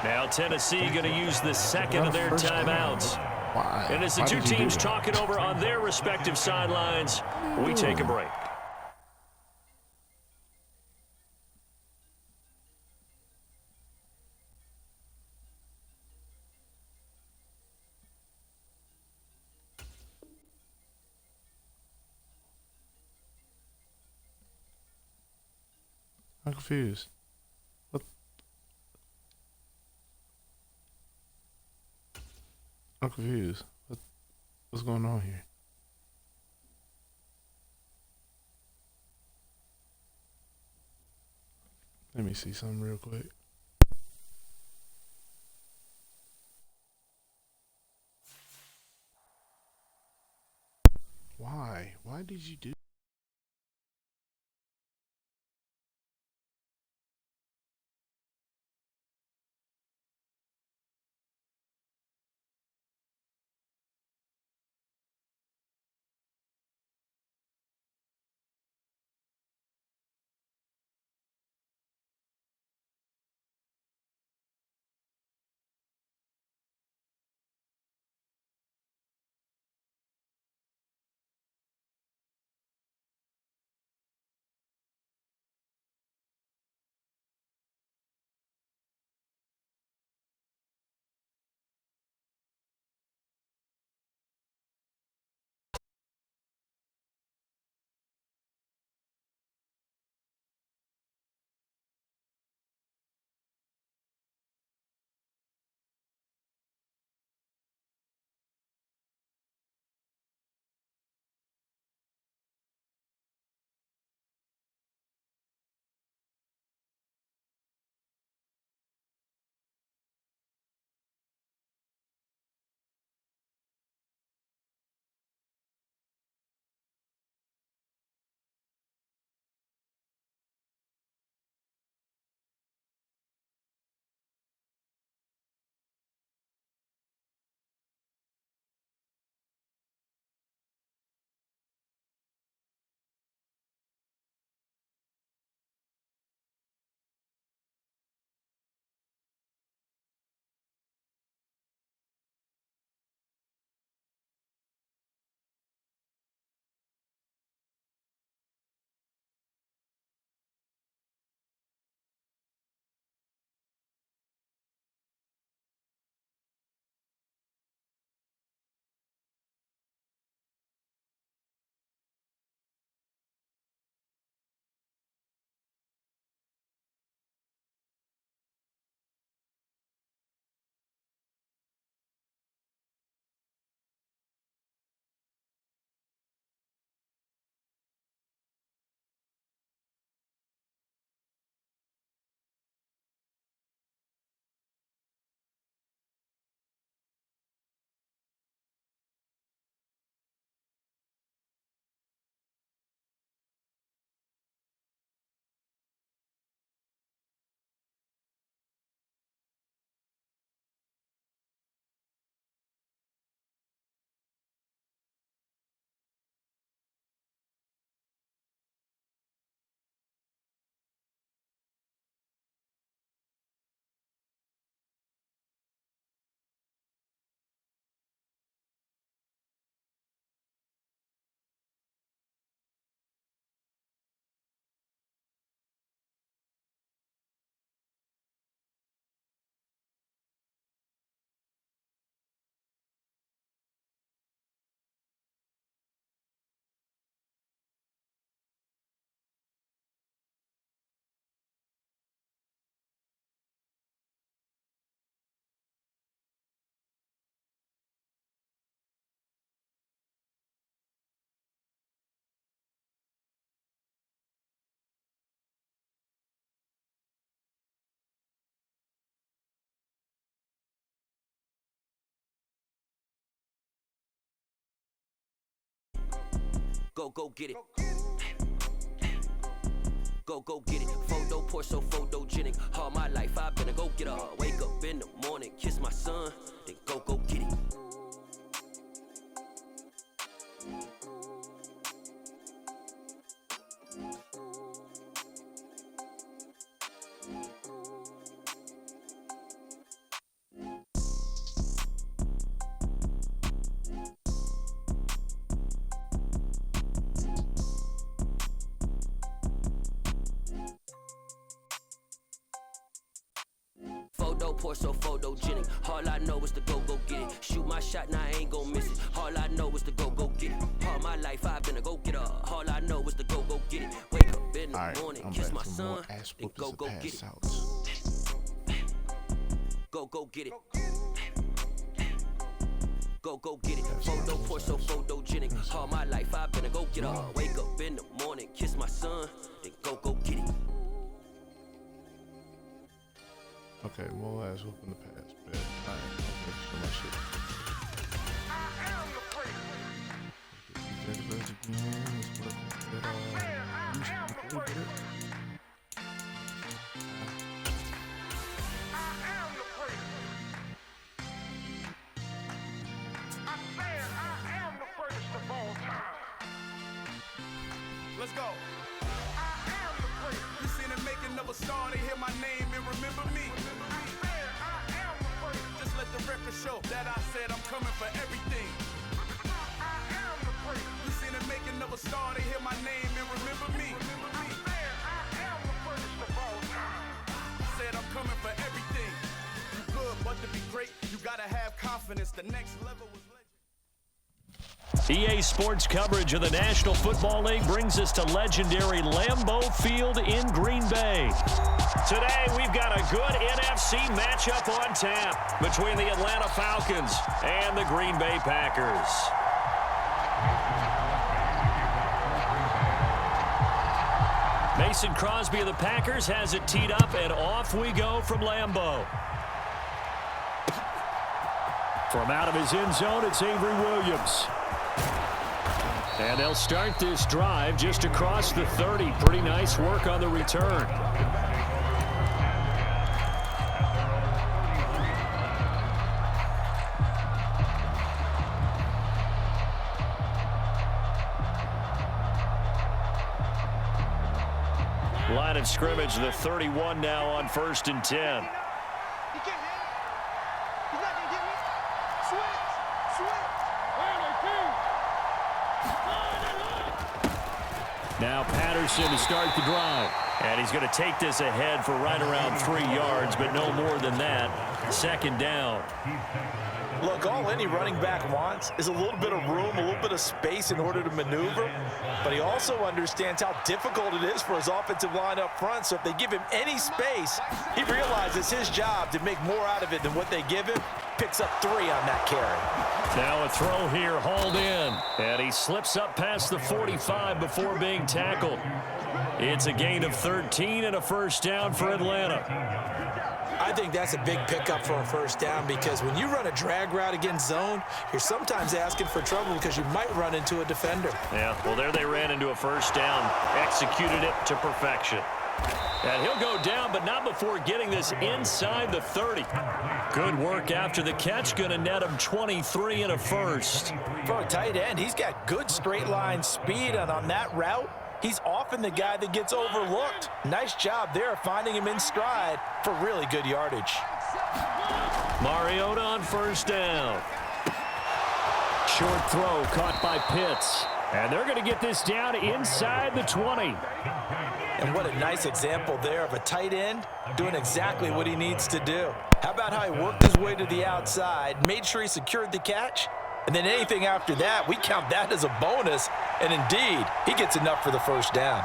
Now Tennessee going to use the second of their timeouts. Why? And as the two teams talk it over on their respective sidelines, we take a break. I'm confused. What? I'm confused. What's going on here? Let me see something real quick. Why? Why did you do? Go get it. Go get it. Photo pour so photogenic. All my life I've been a go-getter. Wake up in the morning, kiss my son, then go get it. Pour so photogenic. All I know is to go get it. Shoot my shot, now I ain't gon' miss it. All I know is to go get it. All my life I've been a go-getter. All I know is to go get it. Wake up in the morning, kiss my son, then go get it. Go get it. Go get it. Photo pour so photogenic. All my life I've been a go-getter. Wake up in the morning, kiss my son, then go get it. Okay, more ass whooping the pass. Bet. Alright, okay, show my shit. Let's get these again. Let's work that Let's go. I am the prince. You seen the making of a star, they hear my name and remember me. I am the prince. Just let the record show that I said I'm coming for everything. I am the prince. You seen the making of a star, they hear my name and remember me. I am the prince of all time. Said I'm coming for everything. You good, but to be great, you gotta have confidence. The next level was EA Sports coverage of the National Football League brings us to legendary Lambeau Field in Green Bay. Today, we've got a good NFC matchup on tap between the Atlanta Falcons and the Green Bay Packers. Mason Crosby of the Packers has it teed up, and off we go from Lambeau. From out of his end zone, it's Avery Williams. And they'll start this drive just across the 30. Pretty nice work on the return. Line of scrimmage, the 31 now on 1st and 10. Now Patterson to start the drive. And he's going to take this ahead for right around 3 yards, but no more than that. 2nd down. Look, all any running back wants is a little bit of room, a little bit of space in order to maneuver. But he also understands how difficult it is for his offensive line up front. So if they give him any space, he realizes his job to make more out of it than what they give him. Picks up 3 on that carry. Now a throw here, hauled in. And he slips up past the 45 before being tackled. It's a gain of 13 and a 1st down for Atlanta. I think that's a big pickup for a 1st down, because when you run a drag route against zone, you're sometimes asking for trouble because you might run into a defender. Yeah, well, there they ran into a 1st down. Executed it to perfection. And he'll go down, but not before getting this inside the 30. Good work after the catch. Going to net him 23 and a 1st. For a tight end, he's got good straight line speed, and on that route, he's often the guy that gets overlooked. Nice job there finding him in stride for really good yardage. Mariota on 1st down. Short throw caught by Pitts. And they're going to get this down inside the 20. And what a nice example there of a tight end doing exactly what he needs to do. How about how he worked his way to the outside, made sure he secured the catch, and then anything after that, we count that as a bonus. And indeed, he gets enough for the 1st down.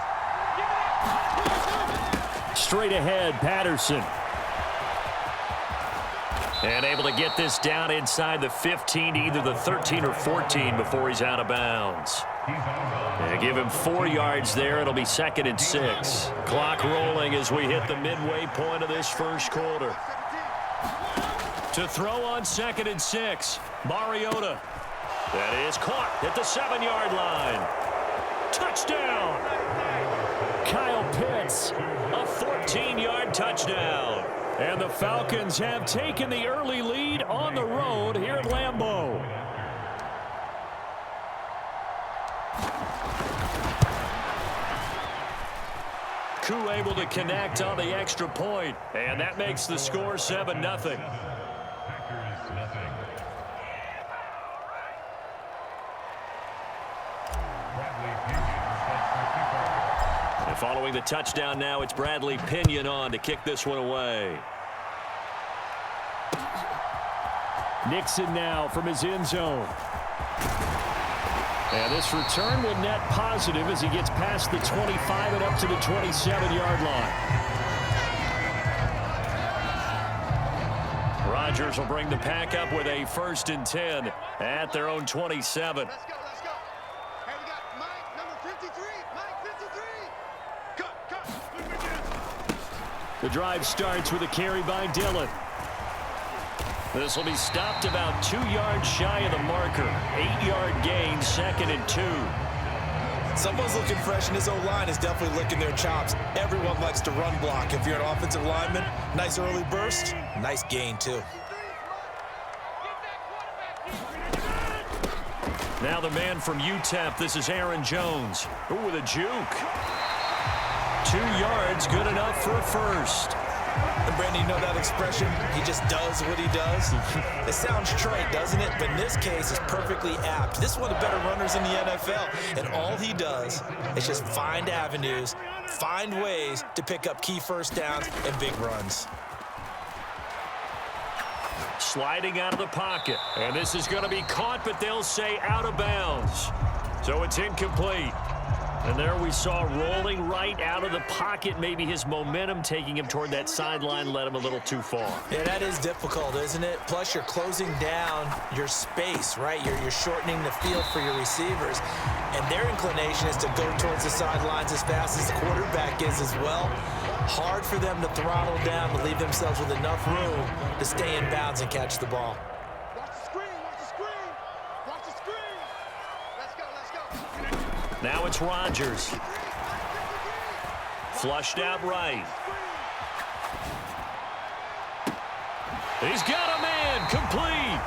Straight ahead, Patterson. And able to get this down inside the 15 to either the 13 or 14 before he's out of bounds. They give him 4 yards there. It'll be 2nd and 6. Clock rolling as we hit the midway point of this 1st quarter. To throw on 2nd and 6, Mariota. That is caught at the 7-yard line. Touchdown! Kyle Pitts, a 14-yard touchdown. And the Falcons have taken the early lead on the road here at Lambeau. Koo able to connect on the extra point, and that makes the score 7-0. And following the touchdown now, it's Bradley Pinion on to kick this one away. Nixon now from his end zone. And this return will net positive as he gets past the 25 and up to the 27-yard line. Rodgers will bring the pack up with a 1st and 10 at their own 27. Let's go, let's go. Hey, we got Mike, number 53. Mike, 53. Cut. The drive starts with a carry by Dillon. This will be stopped about 2 yards shy of the marker. 8-yard gain, 2nd and 2. Someone's looking fresh, and his O-line is definitely licking their chops. Everyone likes to run block. If you're an offensive lineman, nice early burst, nice gain too. Now the man from UTEP, this is Aaron Jones. Ooh, with a juke. 2 yards, good enough for a first. And Brandon, you know that expression? He just does what he does. It sounds trite, doesn't it? But in this case, it's perfectly apt. This is one of the better runners in the NFL. And all he does is just find avenues, find ways to pick up key first downs and big runs. Sliding out of the pocket. And this is going to be caught, but they'll say out of bounds. So it's incomplete. And there we saw rolling right out of the pocket. Maybe his momentum taking him toward that sideline led him a little too far. Yeah, that is difficult, isn't it? Plus, you're closing down your space, right? You're shortening the field for your receivers. And their inclination is to go towards the sidelines as fast as the quarterback is as well. Hard for them to throttle down, to leave themselves with enough room to stay in bounds and catch the ball. Watch the screen, watch the screen. Watch the screen. Let's go, let's go. Now it's Rodgers. Flushed out right. He's got a man, complete.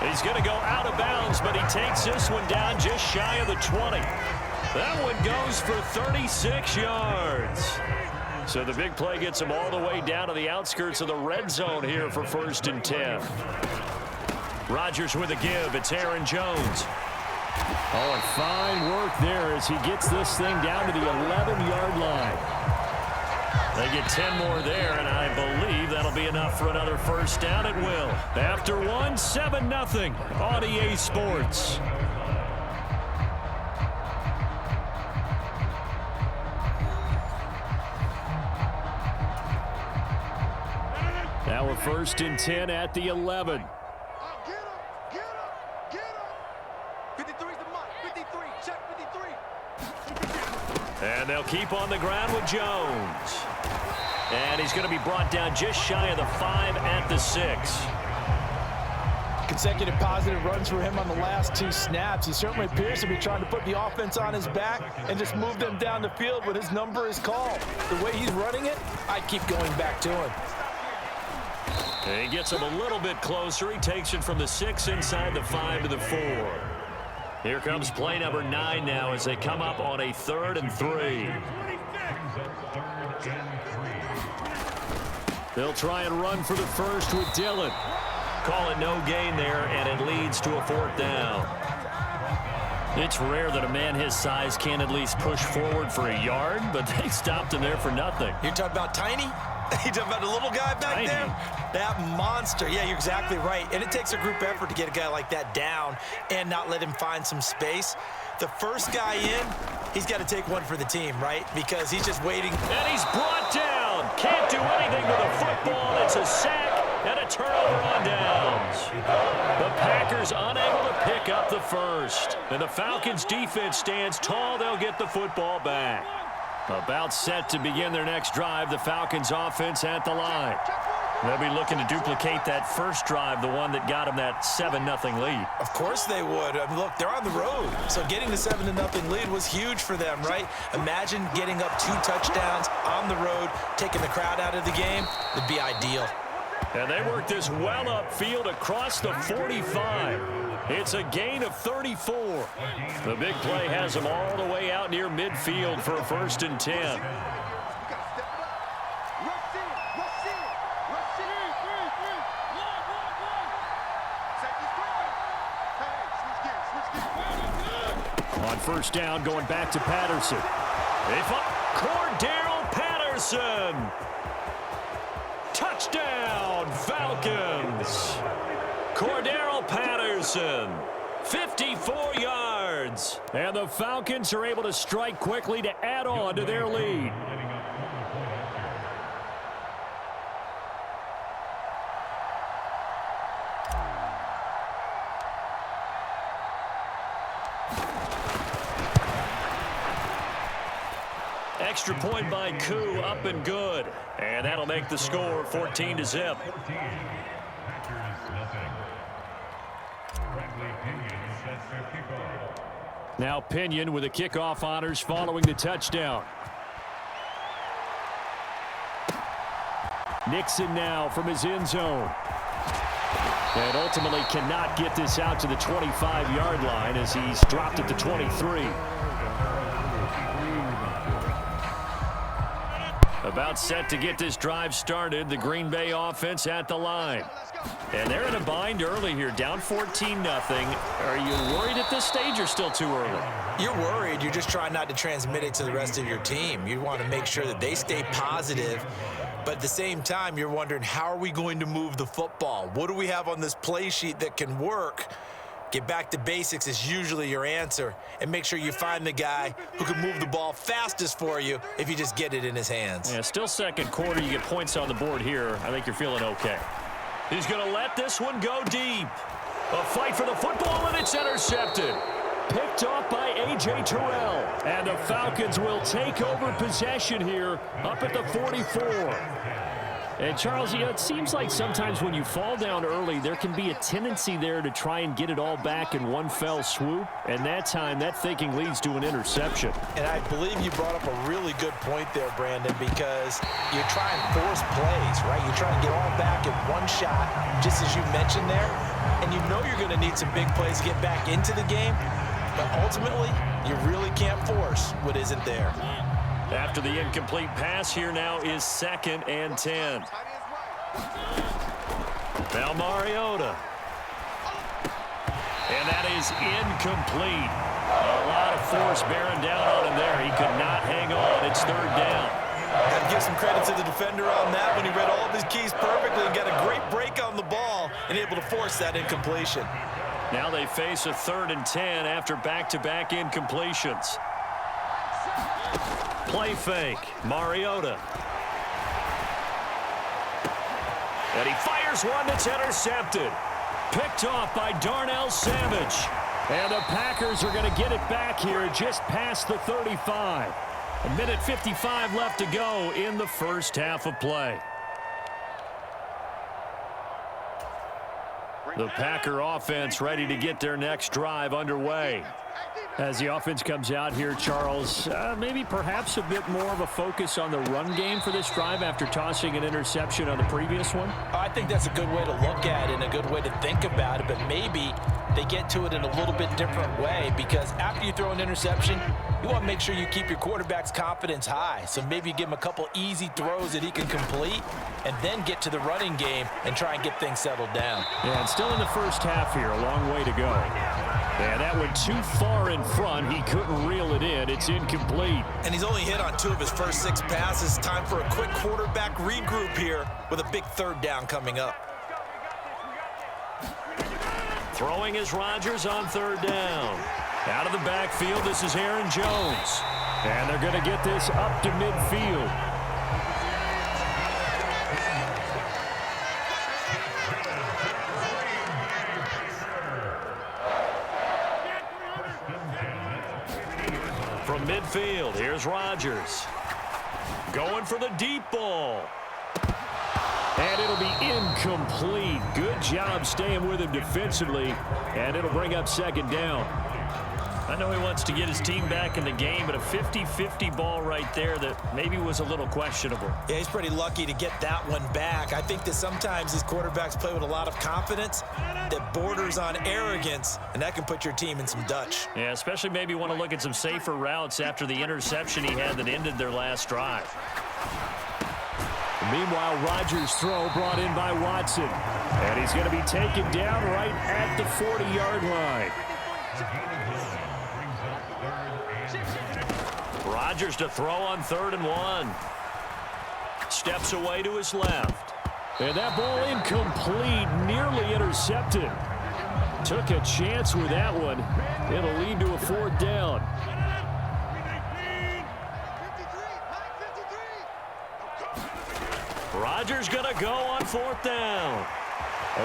He's going to go out of bounds, but he takes this one down just shy of the 20. That one goes for 36 yards. So the big play gets him all the way down to the outskirts of the red zone here for 1st and 10. Rodgers with a give. It's Aaron Jones. Oh, and fine work there as he gets this thing down to the 11-yard line. They get 10 more there, and I believe that'll be enough for another first down. It will. After one, 7-0 on EA Sports. Now a 1st and 10 at the 11. Get him, get him, get him. 53's the mark, 53, check 53. And they'll keep on the ground with Jones. And he's going to be brought down just shy of the 5 at the 6. Consecutive positive runs for him on the last 2 snaps. He certainly appears to be trying to put the offense on his back and just move them down the field when his number is called. The way he's running it, I'd keep going back to him. And he gets him a little bit closer. He takes it from the 6 inside the 5 to the 4. Here comes play number 9 now as they come up on a 3rd and 3. They'll try and run for the first with Dillon. Call it no gain there, and it leads to a 4th down. It's rare that a man his size can at least push forward for a yard, but they stopped him there for nothing. You're talking about Tiny? You talking about the little guy back Tiny. there? That monster. Yeah, you're exactly right. And it takes a group effort to get a guy like that down and not let him find some space. The first guy in, he's got to take one for the team, right? Because he's just waiting. And he's brought down. Can't do anything with a football. It's a sack and a turnover on downs. The Packers unable to pick up the first. And the Falcons defense stands tall. They'll get the football back. About set to begin their next drive. The Falcons offense at the line. They'll be looking to duplicate that first drive, the one that got them that 7-0 lead. Of course they would. I mean, look, they're on the road, so getting the 7-0 lead was huge for them, right? Imagine getting up 2 touchdowns on the road, taking the crowd out of the game. It'd be ideal. And they work this well upfield across the 45. It's a gain of 34. The big play has them all the way out near midfield for a 1st and 10. On 1st down, going back to Patterson. Cordero Patterson. Touchdown, Falcons. Cordero Patterson, 54 yards. And the Falcons are able to strike quickly to add on to their lead. Extra point by Koo, up and good. And that'll make the score 14-0. Now Pinion with the kickoff honors following the touchdown. Nixon now from his end zone. And ultimately cannot get this out to the 25-yard line as he's dropped at the 23. About set to get this drive started, the Green Bay offense at the line. And they're in a bind early here, down 14-0. Are you worried at this stage or still too early? You're worried. You're just trying not to transmit it to the rest of your team. You want to make sure that they stay positive. But at the same time, you're wondering, how are we going to move the football? What do we have on this play sheet that can work? Get back to basics is usually your answer. And make sure you find the guy who can move the ball fastest for you if you just get it in his hands. Yeah, still 2nd quarter. You get points on the board here. I think you're feeling okay. He's going to let this one go deep. A fight for the football, and it's intercepted. Picked off by A.J. Terrell. And the Falcons will take over possession here up at the 44. And, Charles, you know, it seems like sometimes when you fall down early, there can be a tendency there to try and get it all back in one fell swoop. And that time, that thinking leads to an interception. And I believe you brought up a really good point there, Brandon, because you try and force plays, right? You try and get all back in one shot, just as you mentioned there. And you know you're going to need some big plays to get back into the game. But ultimately, you really can't force what isn't there. After the incomplete pass, here now is 2nd and 10. Now Mariota. And that is incomplete. A lot of force bearing down on him there. He could not hang on. It's 3rd down. Got to give some credit to the defender on that when he read all of his keys perfectly and got a great break on the ball and able to force that incompletion. Now they face a 3rd and 10 after back-to-back incompletions. Play fake, Mariota. And he fires one that's intercepted. Picked off by Darnell Savage. And the Packers are going to get it back here just past the 35. 1:55 left to go in the first half of play. The Packer offense ready to get their next drive underway. As the offense comes out here, Charles, maybe perhaps a bit more of a focus on the run game for this drive after tossing an interception on the previous one? I think that's a good way to look at it and a good way to think about it, but maybe they get to it in a little bit different way, because after you throw an interception, you want to make sure you keep your quarterback's confidence high. So maybe you give him a couple easy throws that he can complete and then get to the running game and try and get things settled down. Yeah, and still in the first half here, a long way to go. And that went too far in front. He couldn't reel it in. It's incomplete. And he's only hit on 2 of his first 6 passes. Time for a quick quarterback regroup here with a big 3rd down coming up. Throwing is Rodgers on 3rd down. Out of the backfield, this is Aaron Jones. And they're going to get this up to midfield. From midfield, here's Rodgers. Going for the deep ball. And it'll be incomplete. Good job staying with him defensively, and it'll bring up second down. I know he wants to get his team back in the game, but a 50-50 ball right there that maybe was a little questionable. Yeah, he's pretty lucky to get that one back. I think that sometimes these quarterbacks play with a lot of confidence that borders on arrogance, and that can put your team in some Dutch. Yeah, especially maybe want to look at some safer routes after the interception he had that ended their last drive. Meanwhile, Rodgers' throw brought in by Watson. And he's going to be taken down right at the 40-yard line. Rodgers to throw on 3rd and 1. Steps away to his left. And that ball incomplete, nearly intercepted. Took a chance with that one. It'll lead to a 4th down. Rodgers going to go on 4th down.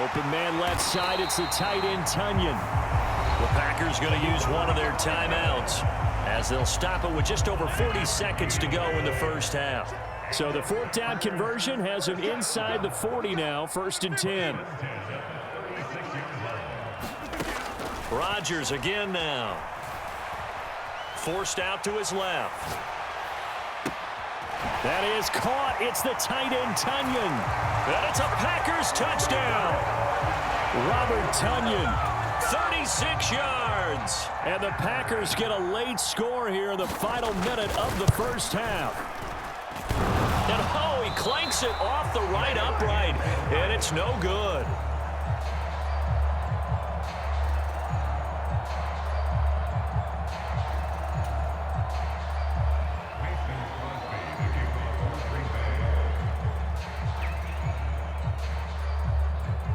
Open man left side. It's the tight end, Tunyon. The Packers going to use one of their timeouts as they'll stop it with just over 40 seconds to go in the first half. So the 4th down conversion has him inside the 40 now, 1st and 10. Rodgers again now. Forced out to his left. That is caught. It's the tight end, Tunyon. And it's a Packers touchdown. Robert Tunyon, 36 yards. And the Packers get a late score here in the final minute of the first half. And oh, he clanks it off the right upright. And it's no good.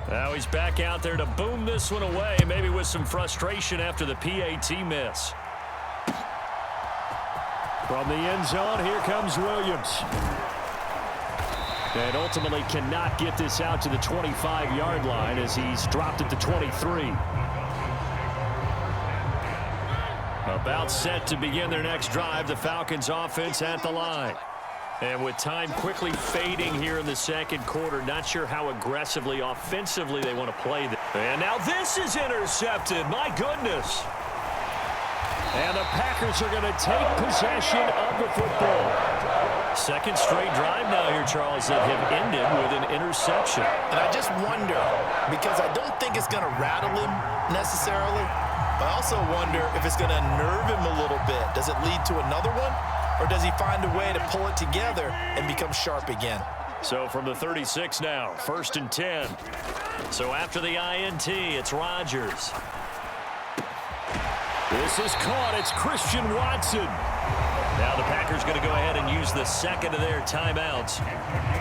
Now he's back out there to boom this one away, maybe with some frustration after the PAT miss. From the end zone, here comes Williams. And ultimately cannot get this out to the 25-yard line as he's dropped it to 23. About set to begin their next drive, the Falcons offense at the line. And with time quickly fading here in the second quarter, not sure how aggressively, offensively they want to play this. And now this is intercepted. My goodness. And the Packers are going to take possession of the football. Second straight drive now here, Charles, that have ended with an interception. And I just wonder, because I don't think it's going to rattle him necessarily, but I also wonder if it's going to nerve him a little bit. Does it lead to another one? Or does he find a way to pull it together and become sharp again? So from the 36 now, 1st and 10. So after the INT, it's Rodgers. This is caught. It's Christian Watson. Now the Packers going to go ahead and use the second of their timeouts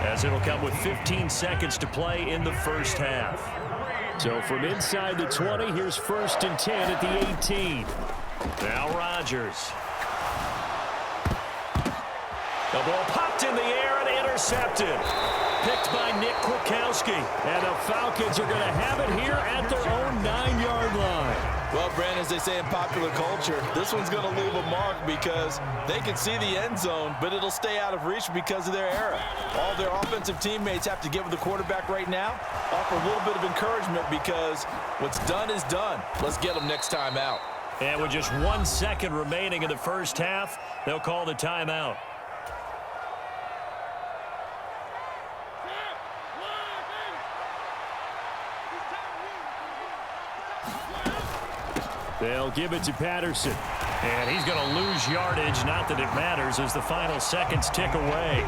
as it'll come with 15 seconds to play in the first half. So from inside the 20, here's 1st and 10 at the 18. Now Rodgers. The ball popped in the air and intercepted. Picked by Nick Kwiatkowski. And the Falcons are going to have it here at their own 9-yard line. Well, Brandon, as they say in popular culture, this one's going to leave a mark because they can see the end zone, but it'll stay out of reach because of their error. All their offensive teammates have to give the quarterback right now, offer a little bit of encouragement because what's done is done. Let's get them next time out. And with just 1 second remaining in the first half, they'll call the timeout. They'll give it to Patterson. And he's going to lose yardage. Not that it matters as the final seconds tick away.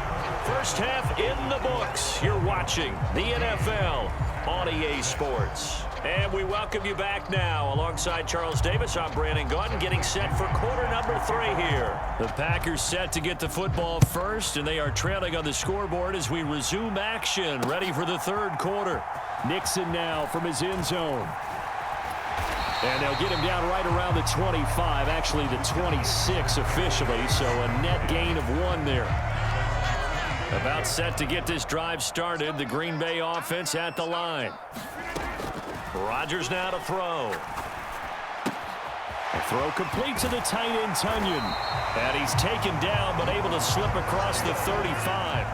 First half in the books. You're watching the NFL on EA Sports. And we welcome you back now. Alongside Charles Davis, I'm Brandon Gaudin, getting set for quarter number 3 here. The Packers set to get the football first, and they are trailing on the scoreboard as we resume action. Ready for the third quarter. Nixon now from his end zone. And they'll get him down right around the 25, actually the 26 officially, so a net gain of 1 there. About set to get this drive started, the Green Bay offense at the line. Rodgers now to throw. The throw complete to the tight end, Tunyon. And he's taken down, but able to slip across the 35.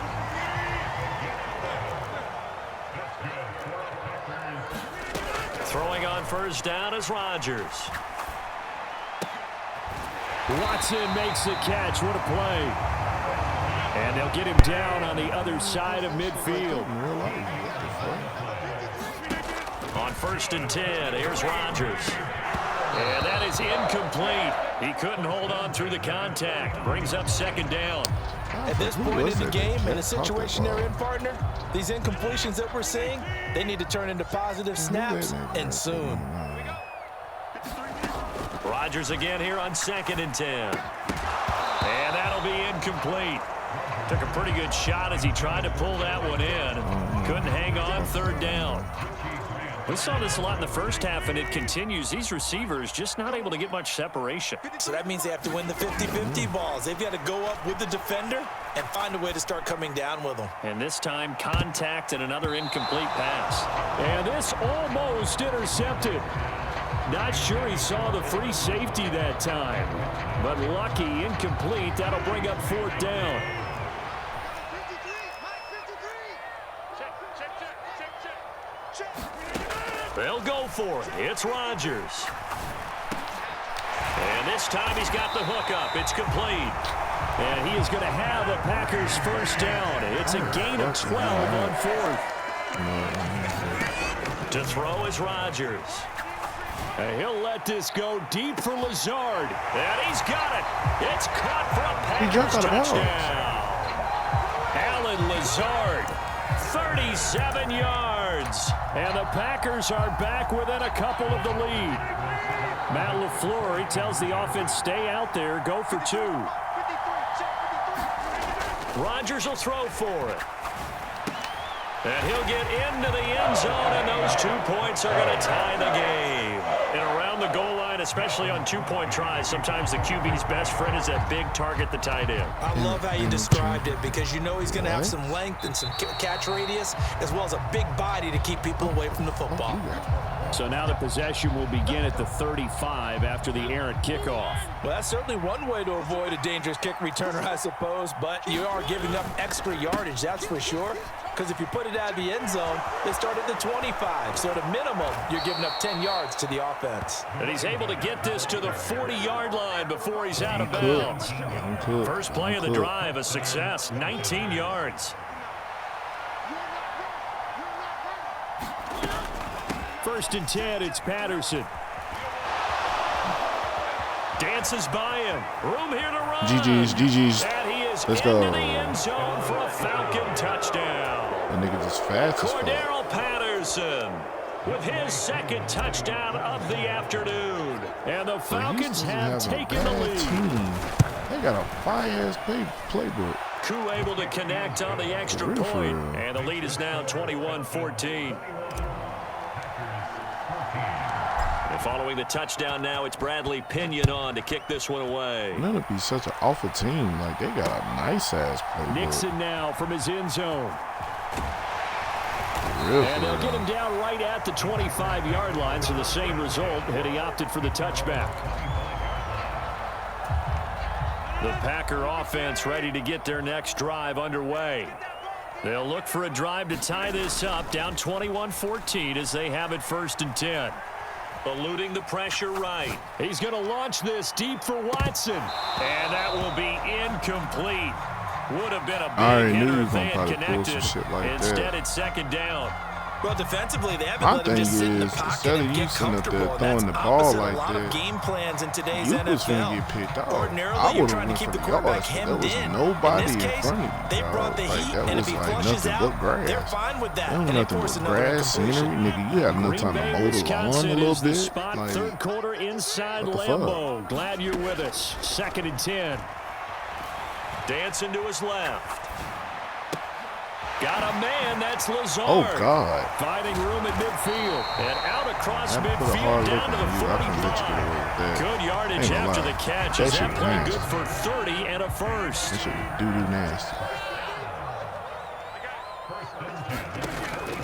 Throwing on first down is Rodgers. Watson makes the catch. What a play. And they'll get him down on the other side of midfield. On 1st and 10, here's Rodgers. And that is incomplete. He couldn't hold on through the contact. Brings up 2nd down. At this point in the game, in the situation they're in, partner, these incompletions that we're seeing, they need to turn into positive snaps, and soon. Rodgers again here on 2nd and 10. And that'll be incomplete. Took a pretty good shot as he tried to pull that one in. Couldn't hang on 3rd down. We saw this a lot in the first half, and it continues. These receivers just not able to get much separation. So that means they have to win the 50-50 balls. They've got to go up with the defender and find a way to start coming down with them. And this time, contact and another incomplete pass. And this almost intercepted. Not sure he saw the free safety that time. But lucky, incomplete. That'll bring up 4th down. They'll go for it. It's Rodgers. And this time he's got the hook up. It's complete. And he is going to have the Packers' 1st down. It's a gain of 12 on 4th. To throw is Rodgers. And he'll let this go deep for Lazard. And he's got it. It's caught for a Packers touchdown. Alan Lazard, 37 yards. And the Packers are back within a couple of the lead. Matt LaFleur, he tells the offense, stay out there, go for 2. Rodgers will throw for it. And he'll get into the end zone, and those 2 points are going to tie the game. And around the goal line, especially on 2-point tries, sometimes the QB's best friend is that big target, the tight end. I love how you described it, because you know he's going to have some length and some catch radius, as well as a big body to keep people away from the football. So now the possession will begin at the 35 after the errant kickoff. Well, that's certainly one way to avoid a dangerous kick returner, I suppose, but you are giving up extra yardage, that's for sure. Because if you put it out of the end zone, they start at the 25. So at a minimum, you're giving up 10 yards to the offense. And he's able to get this to the 40-yard line before he's out of bounds. First play of the drive, a success, 19 yards. 1st and 10, it's Patterson. Dances by him. Room here to run. GG's. And he is Let's into go. the end zone for a Falcon touchdown. That nigga just fast as fuck. Cordero Patterson with his 2nd touchdown of the afternoon. And the Falcons have taken the lead. They got a fire-ass playbook. Koo able to connect on the extra point. And the lead is now 21-14. And following the touchdown now, it's Bradley Pinion on to kick this one away. That'd be such an alpha team. Like, they got a nice-ass playbook. Nixon now from his end zone. And they'll get him down right at the 25-yard line, so the same result, and he opted for the touchback. The Packer offense ready to get their next drive underway. They'll look for a drive to tie this up, down 21-14 as they have it 1st and 10. Eluding the pressure right. He's going to launch this deep for Watson. And that will be incomplete. Would have been a big hitter if they had connected. Like Instead, it's 2nd down. Well, defensively, they haven't let him just sit in the pocket and get comfortable. That's the ball opposite like a lot that. of game plans in today's You NFL. was finna get picked off. Ordinarily, you're trying to keep the quarterback hemmed in. Nobody in this case, they brought the heat, and if he flushes out, they're fine with that. And they force another grass, scenery, nigga. You have no time to mow the lawn a little bit. Spot, like, 3rd quarter inside Lambeau. Glad you're with us. 2nd and 10. Dancing to his left. Got a man, that's Lazard. Oh, God. Finding room at midfield. And out across midfield down to the 45. Good yardage after the catch. Is that play good for 30 and a first? That shit doo-doo nasty.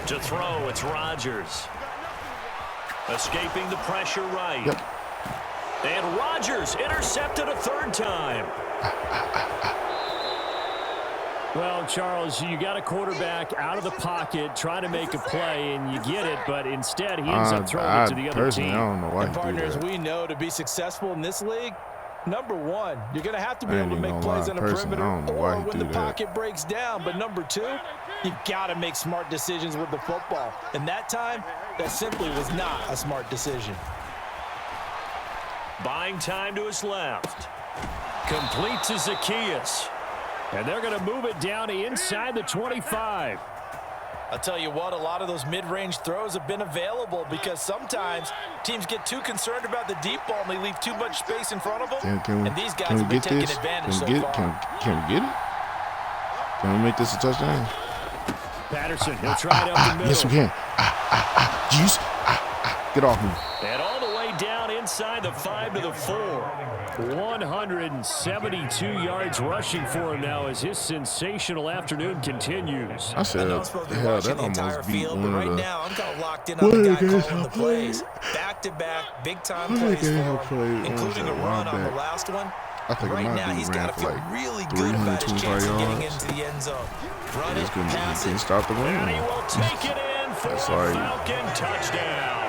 To throw, it's Rodgers. Escaping the pressure right. Yep. And Rodgers intercepted a 3rd time. Well, Charles, you got a quarterback out of the pocket trying to make a play, and you get it, but instead he ends up throwing it to the other team. I don't know why and partners, we know to be successful in this league, number one, you're going to have to be able to make plays on the perimeter or when the pocket breaks down. But number two, you've got to make smart decisions with the football. And that time, that simply was not a smart decision. Buying time to his left. Complete to Zacchaeus. And they're going to move it down to inside the 25. I'll tell you what, a lot of those mid-range throws have been available because sometimes teams get too concerned about the deep ball and they leave too much space in front of them. And these guys have been taking advantage so far. Can we get it? Can we make this a touchdown? Patterson, he'll try it up the middle. Yes, we can. Juice. Get off me. And all the way down inside the 5 to the 4. 172 yards rushing for him now as his sensational afternoon continues. I said, hell, that almost beat one of the... Right now, I'm kind of locked in on the guy calling the plays. Back-to-back, big-time plays for him, including a run on the last one. I think right now, he's got to feel really good about his chance of getting into the end zone. Run it, pass it. Stop the run. And he will take it in for a Falcon touchdown.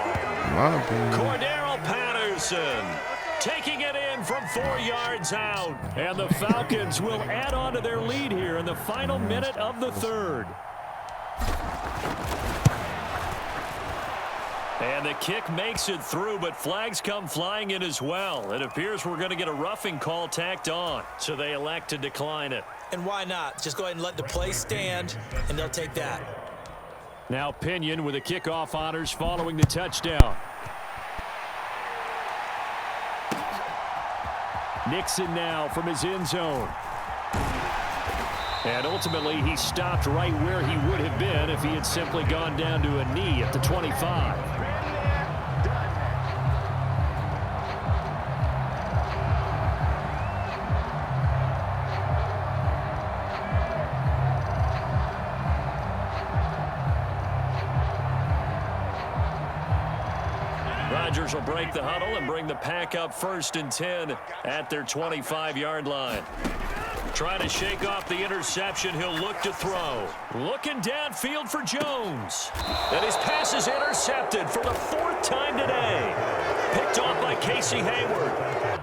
Cordero Patterson taking it in from 4 yards out. And the Falcons will add on to their lead here in the final minute of the third. And the kick makes it through, but flags come flying in as well. It appears we're going to get a roughing call tacked on, so they elect to decline it. And why not? Just go ahead and let the play stand, and they'll take that. Now Pinion with the kickoff honors following the touchdown. Nixon now from his end zone. And ultimately, he stopped right where he would have been if he had simply gone down to a knee at the 25. Rodgers will break the huddle and bring the pack up 1st and 10 at their 25-yard line. Trying to shake off the interception, he'll look to throw. Looking downfield for Jones. And his pass is intercepted for the 4th time today. Picked off by Casey Hayward.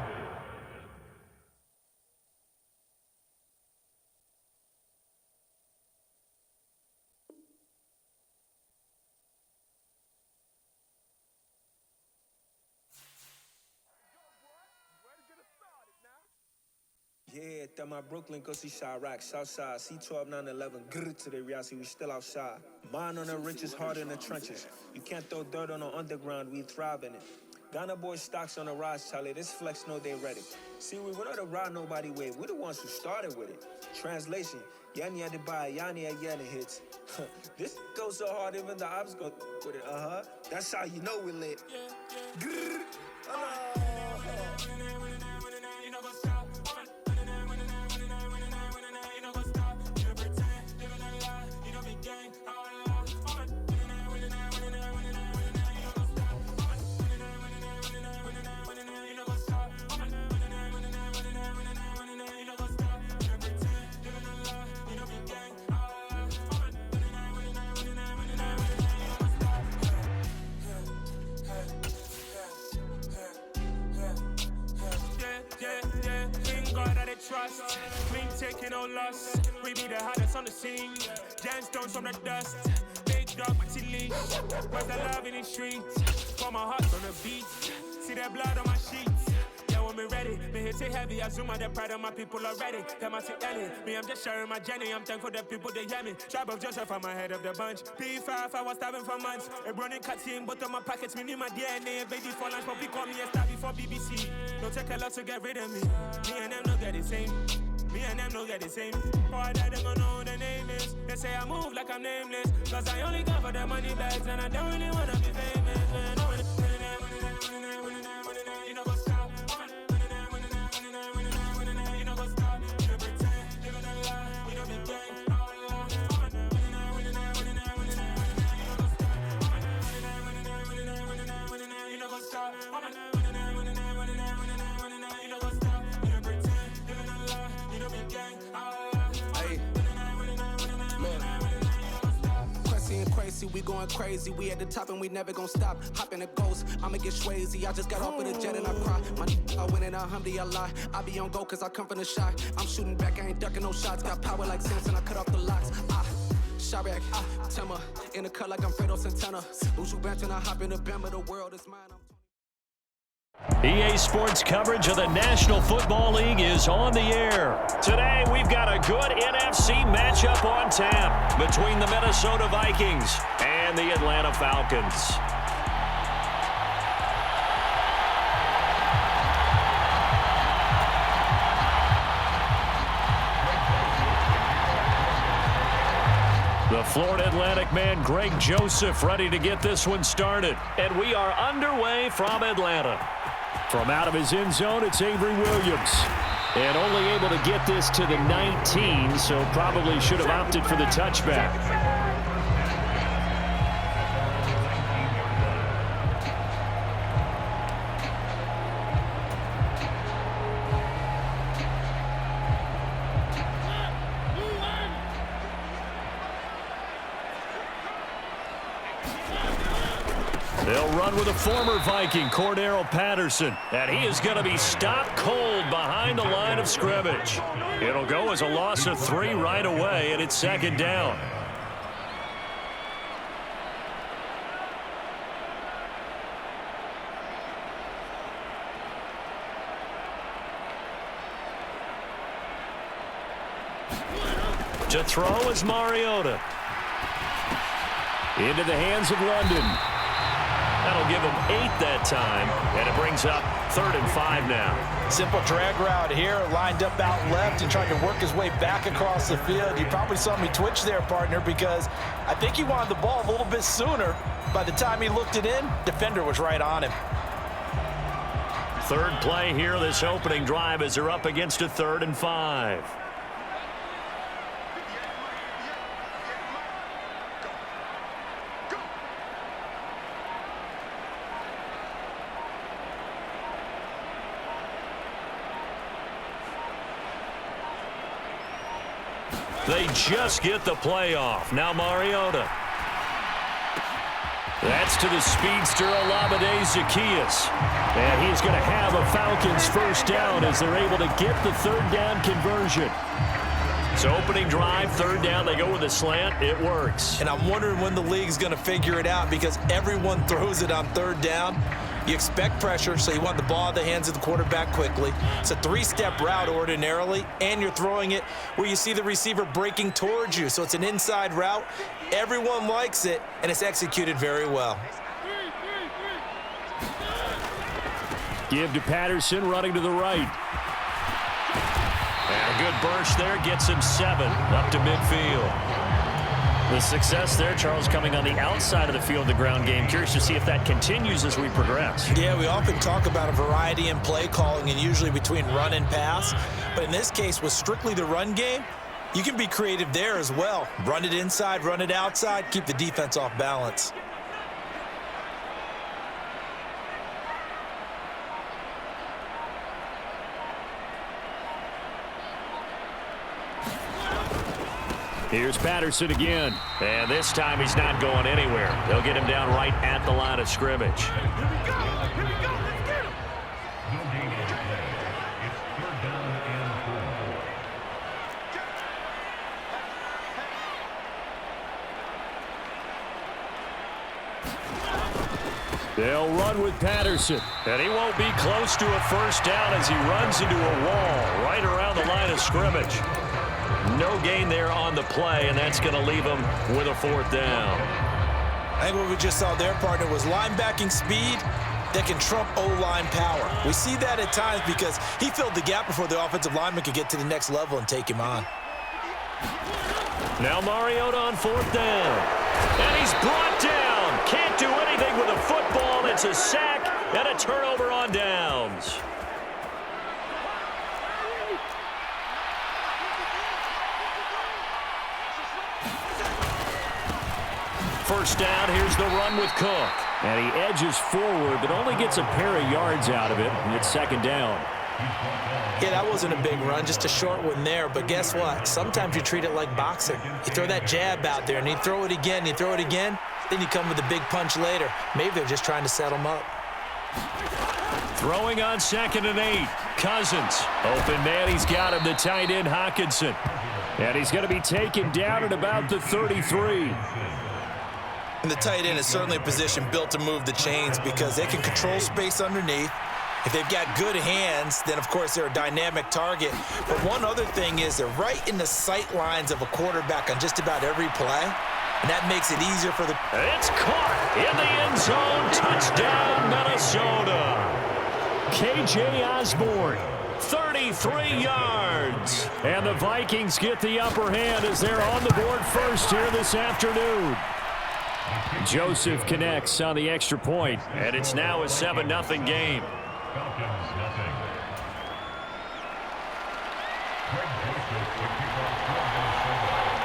Yeah, that my Brooklyn, go see Chirac, Southside, C12, 911, grrr to the reality, we still outside. Mine on the riches, hard in the trenches. You can't throw dirt on the underground, we thrive in it. Ghana boys stocks on the rise, Charlie, this flex know they ready. See, we not a ride nobody wave, we the ones who started with it. Translation, Yanni had to buy, Yanni had Yanni hits. This goes so hard, even the ops go with it, That's how you know we lit. Grrr. Trust, we ain't taking no loss. We be the hottest on the scene. Gemstones from the dust. Big dog, pretty leash. Where's the love in the streets? For my heart on the beat. See that blood on my sheets. Yeah, when me ready, me hit it heavy. I zoom out the pride of my people already. Them I see Ellie. Me, I'm just sharing my journey. I'm thankful the people they hear me. Tribe of Joseph, I'm ahead of the bunch. P5, I was starving for months. A running cut in both of my pockets. Me need my DNA. Baby for lunch, but call me a star before BBC. Don't take a lot to get rid of me. Me and them don't get the same. Me and them don't get the same. Boy, that they gonna know who the name is. They say I move like I'm nameless. Cause I only come for the money bags. And I don't really wanna be famous, man. You know what's up? You know what's up? You don't pretend, living a lie. You don't be gang. You know what's up? going crazy. We at the top and we never gonna stop. Hop in a ghost, I'ma get Swayze. I just got off of the jet and I cry. I win in a Humvee, I lie. I be on go cause I come from the shot. I'm shooting back, I ain't ducking no shots. Got power like Samson, I cut off the locks. Shabak, Tema, in the cut like I'm Fredo Santana. Uju Banton, I hop in the Bama, the world is mine. EA Sports coverage of the National Football League is on the air. Today, we've got a good NFC matchup on tap between the Minnesota Vikings and the Atlanta Falcons. The Florida Atlantic man, Greg Joseph, ready to get this one started. And we are underway from Atlanta. From out of his end zone, it's Avery Williams. And only able to get this to the 19, so probably should have opted for the touchback. They'll run with a former Viking, Cordero Patterson, and he is going to be stopped cold behind the line of scrimmage. It'll go as a loss of 3 right away, and it's second down. To throw is Mariota. Into the hands of London. That'll give him 8 that time, and it brings up 3rd and 5 now. Simple drag route here, lined up out left and trying to work his way back across the field. You probably saw me twitch there, partner, because I think he wanted the ball a little bit sooner. By the time he looked it in, defender was right on him. Third play here, this opening drive, as they're up against a 3rd and 5. They just get the play off. Now Mariota. That's to the speedster, Olamide Zaccheaus. And he's going to have a Falcons first down as they're able to get the 3rd down conversion. So opening drive, 3rd down, they go with a slant. It works. And I'm wondering when the league's going to figure it out because everyone throws it on 3rd down. You expect pressure, so you want the ball in the hands of the quarterback quickly. It's a 3-step route ordinarily, and you're throwing it where you see the receiver breaking towards you. So it's an inside route. Everyone likes it, and it's executed very well. Give to Patterson, running to the right. And a good burst there gets him 7 up to midfield. The success there, Charles, coming on the outside of the field, the ground game. Curious to see if that continues as we progress. Yeah, we often talk about a variety in play calling and usually between run and pass. But in this case, with strictly the run game, you can be creative there as well. Run it inside, run it outside, keep the defense off balance. Here's Patterson again. And this time he's not going anywhere. They'll get him down right at the line of scrimmage. Here we go. Here we go. Let's get him. They'll run with Patterson. And he won't be close to a first down as he runs into a wall right around the line of scrimmage. No gain there on the play, and that's going to leave him with a 4th down. I think what we just saw there, partner, was linebacking speed that can trump O-line power. We see that at times because he filled the gap before the offensive lineman could get to the next level and take him on. Now Mariota on 4th down. And he's brought down. Can't do anything with a football. It's a sack and a turnover on downs. First down, here's the run with Cook. And he edges forward, but only gets a pair of yards out of it, and it's 2nd down. Yeah, that wasn't a big run, just a short one there. But guess what? Sometimes you treat it like boxing. You throw that jab out there, and you throw it again, you throw it again. Then you come with a big punch later. Maybe they're just trying to set them up. Throwing on 2nd and 8. Cousins. Open man, he's got him, the tight end, Hockenson. And he's going to be taken down at about the 33. And the tight end is certainly a position built to move the chains because they can control space underneath. If they've got good hands, then, of course, they're a dynamic target. But one other thing is they're right in the sight lines of a quarterback on just about every play, and that makes it easier for the... It's caught in the end zone. Touchdown, Minnesota. K.J. Osborne, 33 yards. And the Vikings get the upper hand as they're on the board first here this afternoon. Joseph connects on the extra point, and it's now a 7-0 game.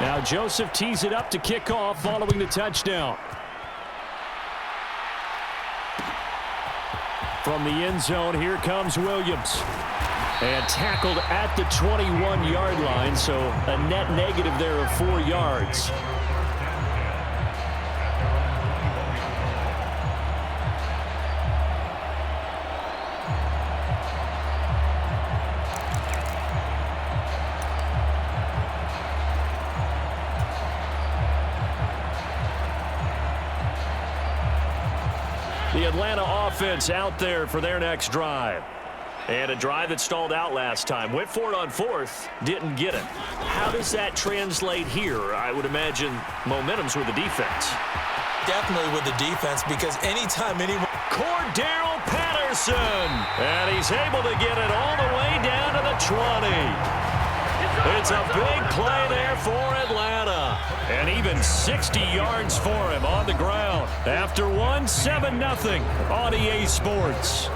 Now Joseph tees it up to kick off following the touchdown. From the end zone, here comes Williams. And tackled at the 21-yard line, so a net negative there of 4 yards. The Atlanta offense out there for their next drive. And a drive that stalled out last time. Went for it on 4th, didn't get it. How does that translate here? I would imagine momentum's with the defense. Definitely with the defense, because anytime anyone... Cordero Patterson! And he's able to get it all the way down to the 20. It's a big play there for Atlanta. And even 60 yards for him on the ground. After one, 7-0 on EA Sports.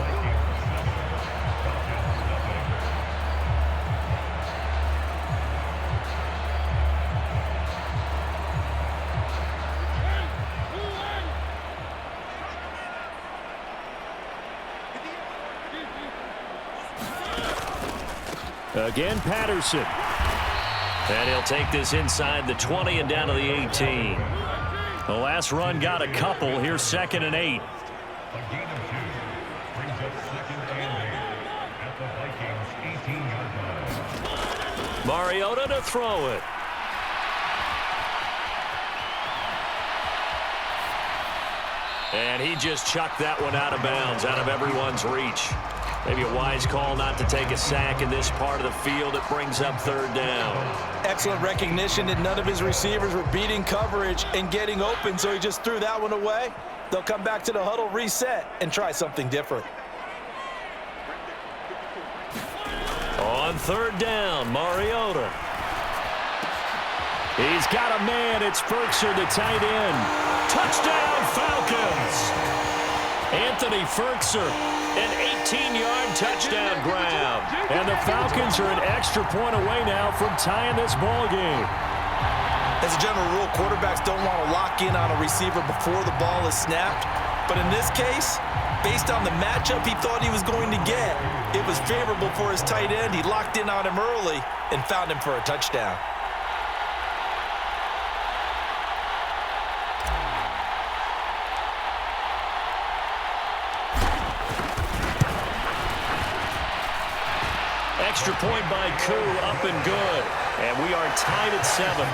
Again, Patterson. And he'll take this inside the 20 and down to the 18. The last run got a couple. Here's 2nd and 8. Mariota to throw it. And he just chucked that one out of bounds, out of everyone's reach. Maybe a wise call not to take a sack in this part of the field. It brings up 3rd down. Excellent recognition that none of his receivers were beating coverage and getting open, so he just threw that one away. They'll come back to the huddle, reset, and try something different. On 3rd down, Mariota. He's got a man. It's Firkser, the tight end. Touchdown, Falcons! Anthony Firkser, an 18-yard touchdown grab. And the Falcons are an extra point away now from tying this ball game. As a general rule, quarterbacks don't want to lock in on a receiver before the ball is snapped. But in this case, based on the matchup he thought he was going to get, it was favorable for his tight end. He locked in on him early and found him for a touchdown. Extra point by Koo, up and good. And we are tied at 7.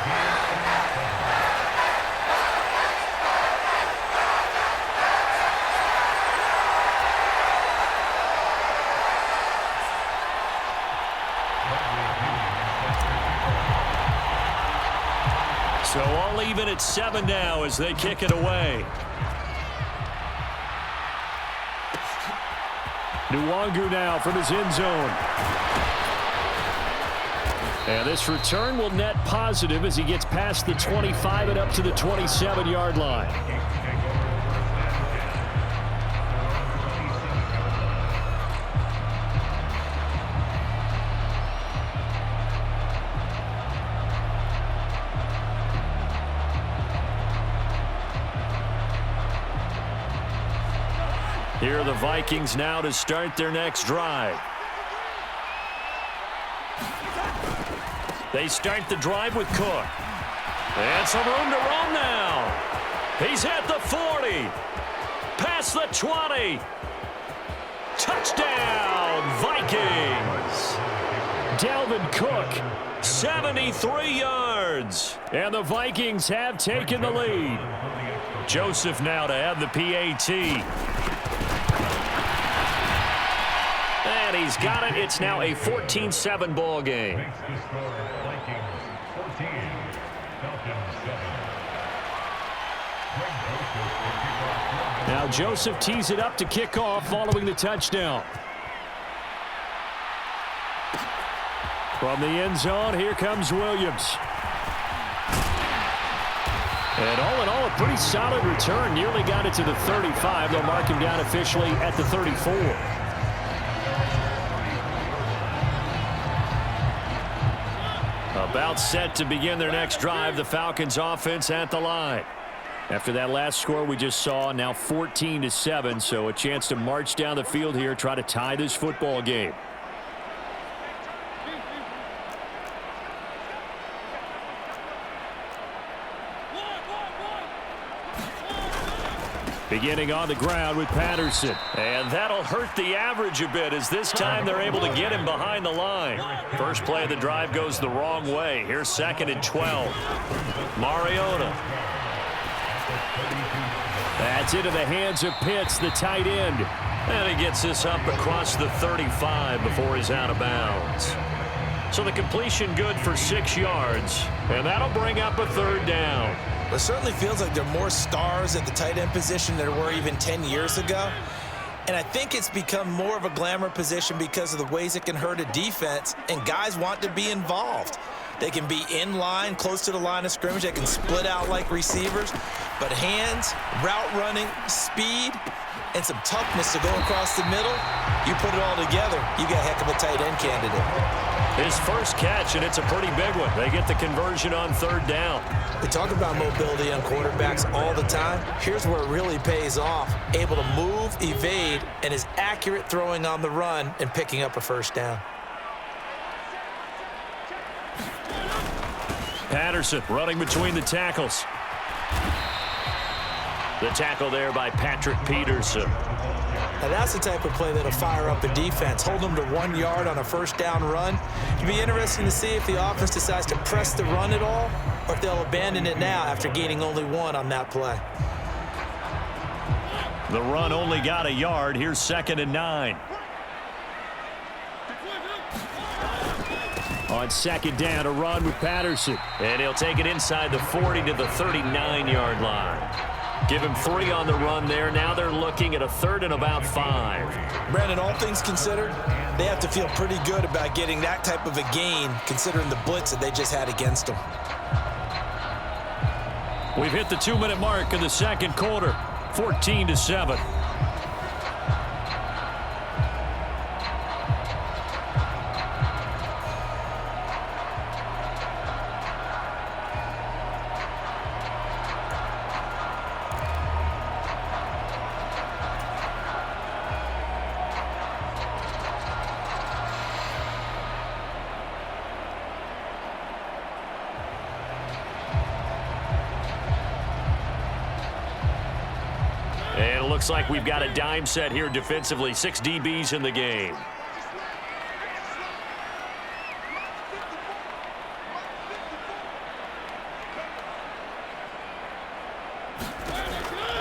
So all even at 7 now as they kick it away. Nwangu now from his end zone. And this return will net positive as he gets past the 25 and up to the 27-yard line. Here are the Vikings now to start their next drive. They start the drive with Cook. And some room to roam now. He's at the 40. Past the 20. Touchdown, Vikings. Dalvin Cook, 73 yards. And the Vikings have taken the lead. Joseph now to have the PAT. And he's got it. It's now a 14-7 ball game. Now Joseph tees it up to kick off following the touchdown. From the end zone, here comes Williams. And all in all, a pretty solid return. Nearly got it to the 35. They'll mark him down officially at the 34. About set to begin their next drive. The Falcons offense at the line. After that last score we just saw, now 14-7, so a chance to march down the field here, try to tie this football game. Beginning on the ground with Patterson. And that'll hurt the average a bit as this time they're able to get him behind the line. First play of the drive goes the wrong way. Here's 2nd and 12. Mariota. That's into the hands of Pitts, the tight end. And he gets this up across the 35 before he's out of bounds. So the completion good for 6 yards. And that'll bring up a 3rd down. It certainly feels like there are more stars at the tight end position than there were even 10 years ago. And I think it's become more of a glamour position because of the ways it can hurt a defense, and guys want to be involved. They can be in line, close to the line of scrimmage. They can split out like receivers. But hands, route running, speed, and some toughness to go across the middle, you put it all together, you got a heck of a tight end candidate. His first catch, and it's a pretty big one. They get the conversion on 3rd down. We talk about mobility on quarterbacks all the time. Here's where it really pays off. Able to move, evade, and is accurate throwing on the run and picking up a 1st down. Patterson running between the tackles. The tackle there by Patrick Peterson. Now that's the type of play that'll fire up a defense. Hold them to 1 yard on a 1st down run. It'll be interesting to see if the offense decides to press the run at all or if they'll abandon it now after gaining only 1 on that play. The run only got a yard. Here's 2nd and 9. On 2nd down, a run with Patterson. And he'll take it inside the 40 to the 39-yard line. Give him 3 on the run there. Now they're looking at a 3rd and about 5. Brandon, all things considered, they have to feel pretty good about getting that type of a gain considering the blitz that they just had against them. We've hit the 2-minute mark in the 2nd quarter. 14-7. And it looks like we've got a dime set here defensively. 6 DBs in the game.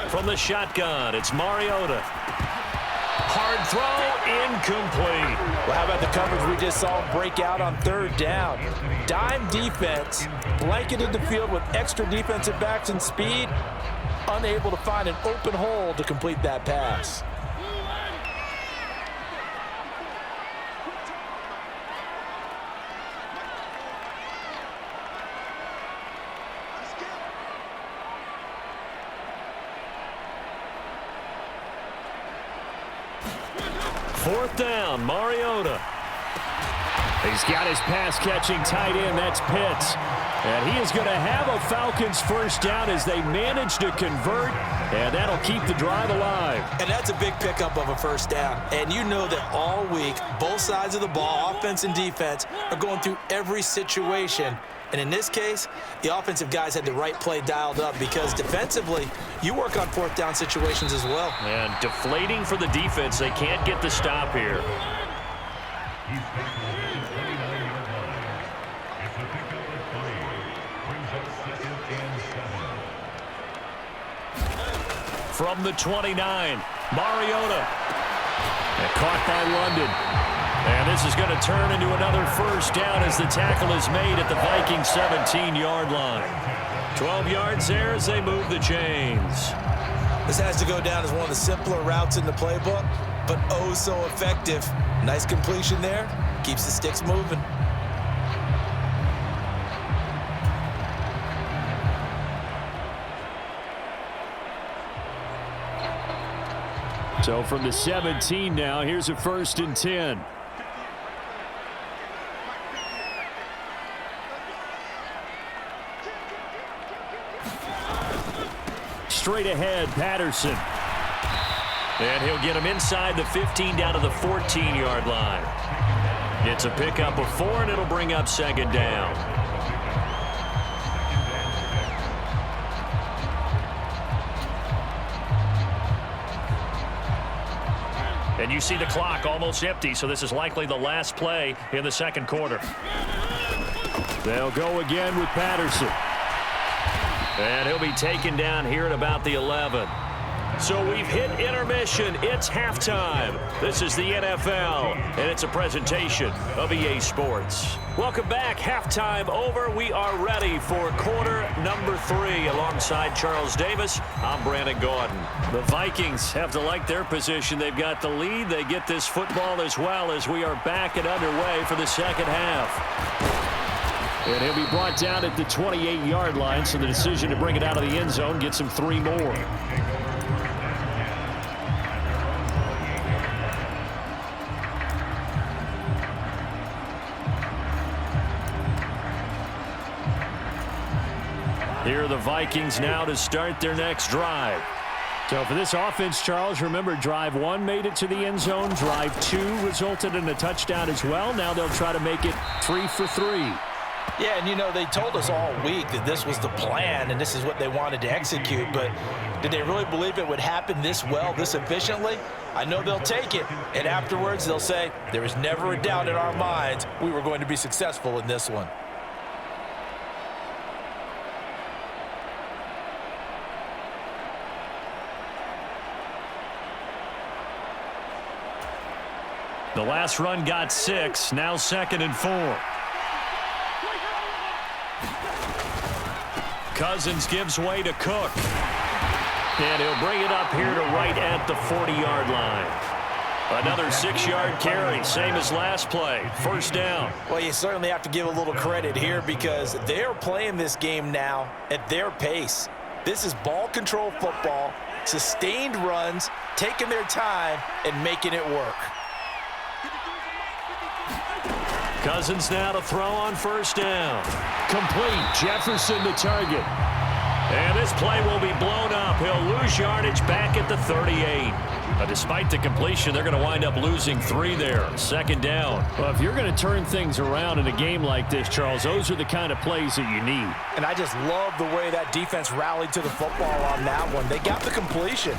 From the shotgun, it's Mariota. Hard throw, incomplete. Well, how about the coverage we just saw break out on 3rd down? Dime defense, blanketed the field with extra defensive backs and speed, unable to find an open hole to complete that pass. Fourth down, Mariota. He's got his pass-catching tight end. That's Pitts. And he is going to have a Falcons first down as they manage to convert, and that'll keep the drive alive. And that's a big pickup of a first down. And you know that all week, both sides of the ball, offense and defense, are going through every situation. And in this case, the offensive guys had the right play dialed up because defensively, you work on fourth down situations as well. And deflating for the defense. They can't get the stop here. From the 29, Mariota. And caught by London. And this is going to turn into another first down as the tackle is made at the Vikings 17-yard line. 12 yards there as they move the chains. This has to go down as one of the simpler routes in the playbook, but oh so effective. Nice completion there. Keeps the sticks moving. So from the 17 now, here's a 1st and 10. Straight ahead, Patterson. And he'll get him inside the 15 down to the 14-yard line. It's a pickup of 4, and it'll bring up 2nd down. And you see the clock almost empty, so this is likely the last play in the 2nd quarter. They'll go again with Patterson. And he'll be taken down here at about the 11. So we've hit intermission. It's halftime. This is the NFL, and it's a presentation of EA Sports. Welcome back. Halftime over. We are ready for quarter number 3. Alongside Charles Davis, I'm Brandon Gordon. The Vikings have to like their position. They've got the lead. They get this football as well as we are back and underway for the second half. And he'll be brought down at the 28-yard line, so the decision to bring it out of the end zone gets him 3 more. Here are the Vikings now to start their next drive. So for this offense, Charles, remember drive 1 made it to the end zone. Drive 2 resulted in a touchdown as well. Now they'll try to make it 3 for 3. Yeah, and you know, they told us all week that this was the plan and this is what they wanted to execute, but did they really believe it would happen this well, this efficiently? I know they'll take it, and afterwards they'll say, there was never a doubt in our minds we were going to be successful in this one. The last run got 6, now 2nd and 4. Cousins gives way to Cook. And he'll bring it up here to right at the 40-yard line. Another 6-yard carry, same as last play. First down. Well, you certainly have to give a little credit here because they're playing this game now at their pace. This is ball control football, sustained runs, taking their time, and making it work. Cousins now to throw on first down. Complete. Jefferson the target. And this play will be blown up. He'll lose yardage back at the 38. Despite the completion, they're going to wind up losing 3 there. 2nd down. Well, if you're going to turn things around in a game like this, Charles, those are the kind of plays that you need. And I just love the way that defense rallied to the football on that one. They got the completion,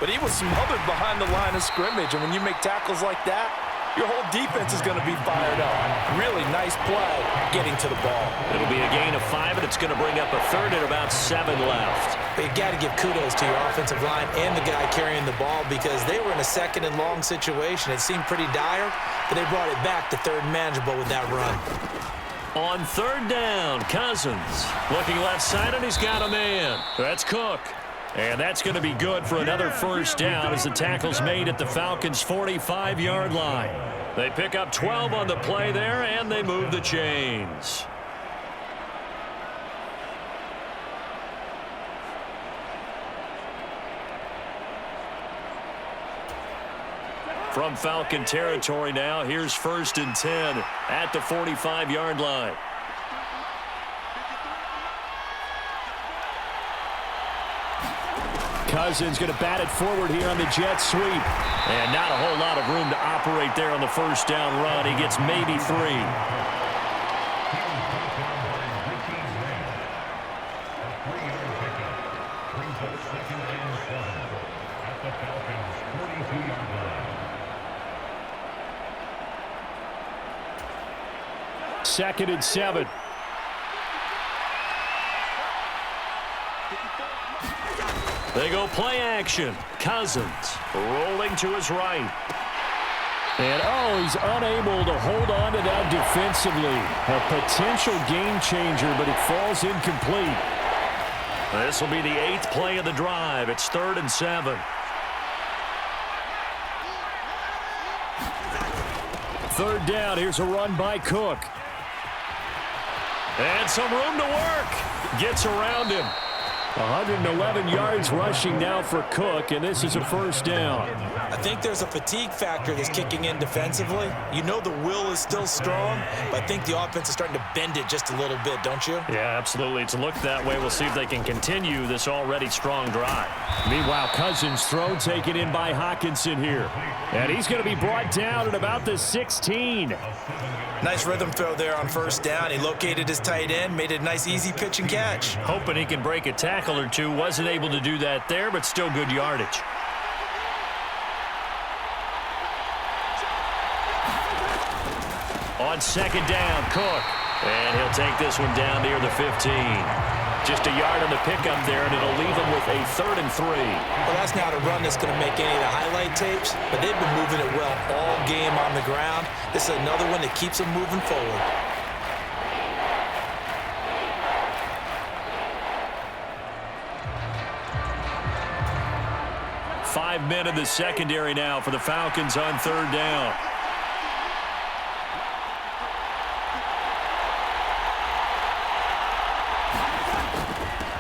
but he was smothered behind the line of scrimmage. And when you make tackles like that, your whole defense is going to be fired up. Really nice play getting to the ball. It'll be a gain of 5, and it's going to bring up a 3rd and about 7 left. But you got to give kudos to your offensive line and the guy carrying the ball because they were in a 2nd and long situation. It seemed pretty dire, but they brought it back to 3rd and manageable with that run. On 3rd down, Cousins looking left side, and he's got a man. That's Cook. And that's going to be good for another first down as the tackle's made at the Falcons' 45-yard line. They pick up 12 on the play there, and they move the chains. From Falcon territory now, here's 1st and 10 at the 45-yard line. Cousins going to bat it forward here on the jet sweep. And not a whole lot of room to operate there on the first down run. He gets maybe 3. Second and 7. They go play action. Cousins rolling to his right. And, he's unable to hold on to that defensively. A potential game changer, but it falls incomplete. This will be the 8th play of the drive. It's 3rd and 7. Third down. Here's a run by Cook. And some room to work. Gets around him. 111 yards rushing now for Cook, and this is a first down. I think there's a fatigue factor that's kicking in defensively. You know the will is still strong, but I think the offense is starting to bend it just a little bit, don't you? Yeah, absolutely. It's looked that way. We'll see if they can continue this already strong drive. Meanwhile, Cousins' throw taken in by Hockenson here. And he's going to be brought down at about the 16. Nice rhythm throw there on first down. He located his tight end, made a nice easy pitch and catch. Hoping he can break a tackle or two. Wasn't able to do that there, but still good yardage. On second down, Cook. And he'll take this one down near the 15. Just a yard on the pickup there, and it'll leave him with a 3rd and 3. Well, that's not a run that's going to make any of the highlight tapes, but they've been moving it well all game on the ground. This is another one that keeps them moving forward. Five men in the secondary now for the Falcons on third down.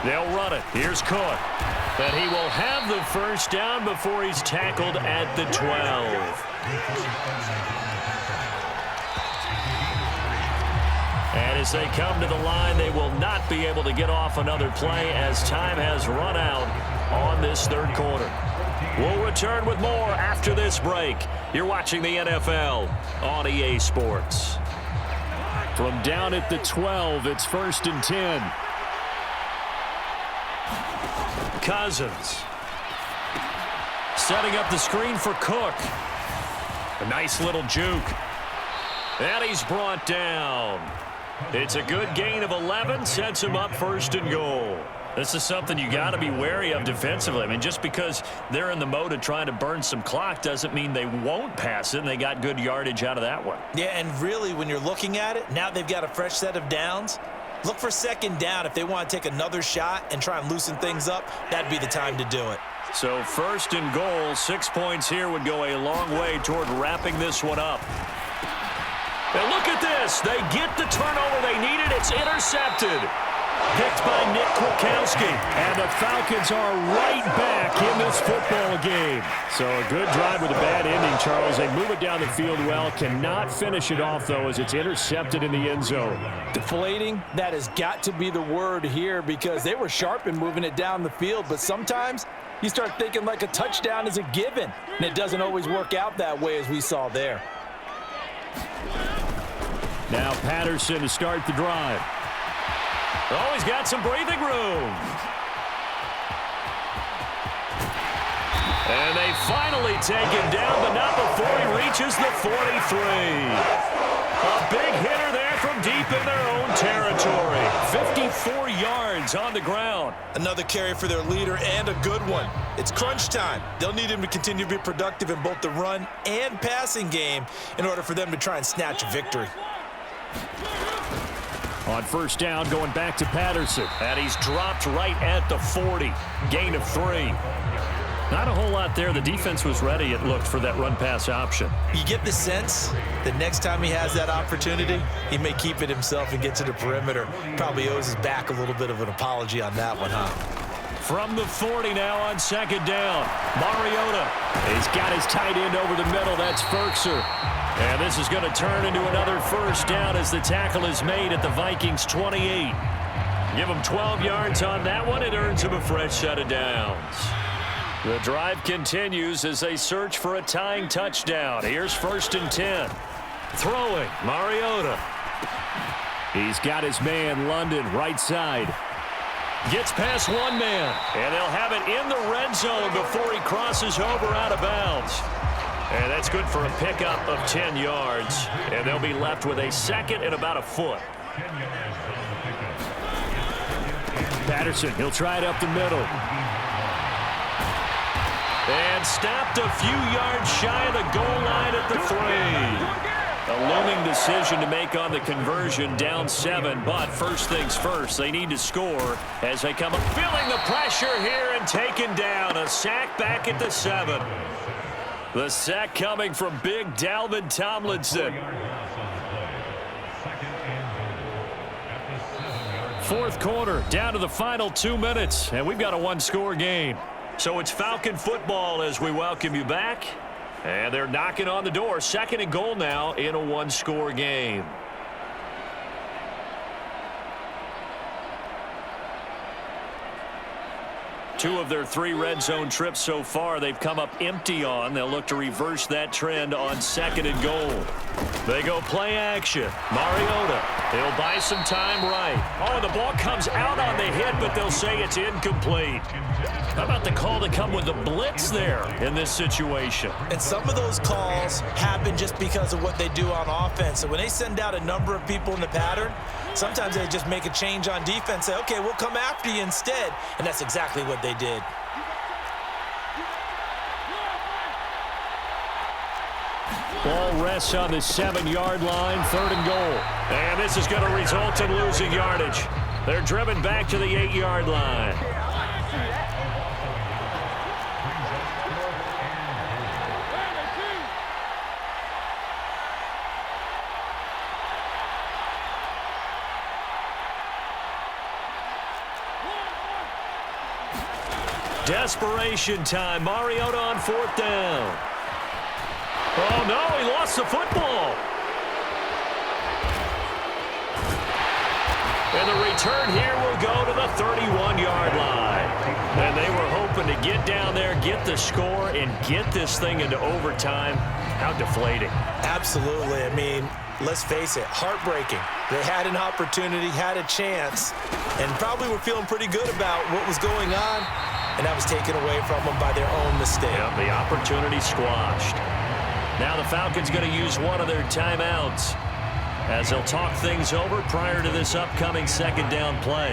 They'll run it. Here's Cook. But he will have the first down before he's tackled at the 12. And as they come to the line, they will not be able to get off another play as time has run out on this third quarter. We'll return with more after this break. You're watching the NFL on EA Sports. From down at the 12, it's 1st and 10. Cousins setting up the screen for Cook. A nice little juke. And he's brought down. It's a good gain of 11, sets him up 1st and goal. This is something you got to be wary of defensively. I mean, just because they're in the mode of trying to burn some clock doesn't mean they won't pass it, and they got good yardage out of that one. Yeah, and really, when you're looking at it, now they've got a fresh set of downs. Look for second down. If they want to take another shot and try and loosen things up, that'd be the time to do it. So 1st and goal, 6 points here would go a long way toward wrapping this one up. And look at this. They get the turnover they needed. It's intercepted. Picked by Nick Kwiatkowski. And the Falcons are right back in this football game. So a good drive with a bad ending, Charles. They move it down the field well. Cannot finish it off, though, as it's intercepted in the end zone. Deflating, that has got to be the word here because they were sharp in moving it down the field. But sometimes you start thinking like a touchdown is a given. And it doesn't always work out that way as we saw there. Now Patterson to start the drive. Oh, he's got some breathing room. And they finally take him down, but not before he reaches the 43. A big hitter there from deep in their own territory. 54 yards on the ground. Another carry for their leader and a good one. It's crunch time. They'll need him to continue to be productive in both the run and passing game in order for them to try and snatch a victory. On first down, going back to Patterson. And he's dropped right at the 40. Gain of 3. Not a whole lot there. The defense was ready, it looked, for that run-pass option. You get the sense that next time he has that opportunity, he may keep it himself and get to the perimeter. Probably owes his back a little bit of an apology on that one, huh? From the 40 now on second down. Mariota. He's got his tight end over the middle. That's Ferkser. And this is going to turn into another first down as the tackle is made at the Vikings 28. Give him 12 yards on that one. It earns him a fresh set of downs. The drive continues as they search for a tying touchdown. Here's 1st and 10. Throwing, Mariota. He's got his man, London, right side. Gets past one man, and they'll have it in the red zone before he crosses over out of bounds. And that's good for a pickup of 10 yards. And they'll be left with a 2nd and about a foot. Patterson, he'll try it up the middle. And stopped a few yards shy of the goal line at the 3. A looming decision to make on the conversion, down 7. But first things first, they need to score as they come up. Feeling the pressure here and taken down. A sack back at the 7. The sack coming from big Dalvin Tomlinson. 4th quarter, down to the final 2 minutes, and we've got a one-score game. So it's Falcon football as we welcome you back. And they're knocking on the door. 2nd and goal now in a one-score game. Two of their 3 red zone trips so far they've come up empty on. They'll look to reverse that trend on 2nd and goal. They go play action. Mariota, he'll buy some time right. Oh, the ball comes out on the hit, but they'll say it's incomplete. How about the call to come with the blitz there in this situation? And some of those calls happen just because of what they do on offense. So when they send out a number of people in the pattern, sometimes they just make a change on defense, say, okay, we'll come after you instead. And that's exactly what they did. Ball rests on the 7-yard line, 3rd and goal. And this is going to result in losing yardage. They're driven back to the 8-yard line. Desperation time. Mariota on 4th down. Oh, no, he lost the football. And the return here will go to the 31-yard line. And they were hoping to get down there, get the score, and get this thing into overtime. How deflating. Absolutely. I mean, let's face it, heartbreaking. They had an opportunity, had a chance, and probably were feeling pretty good about what was going on, and that was taken away from them by their own mistake. Yep, the opportunity squashed. Now the Falcons going to use one of their timeouts as they'll talk things over prior to this upcoming 2nd down play.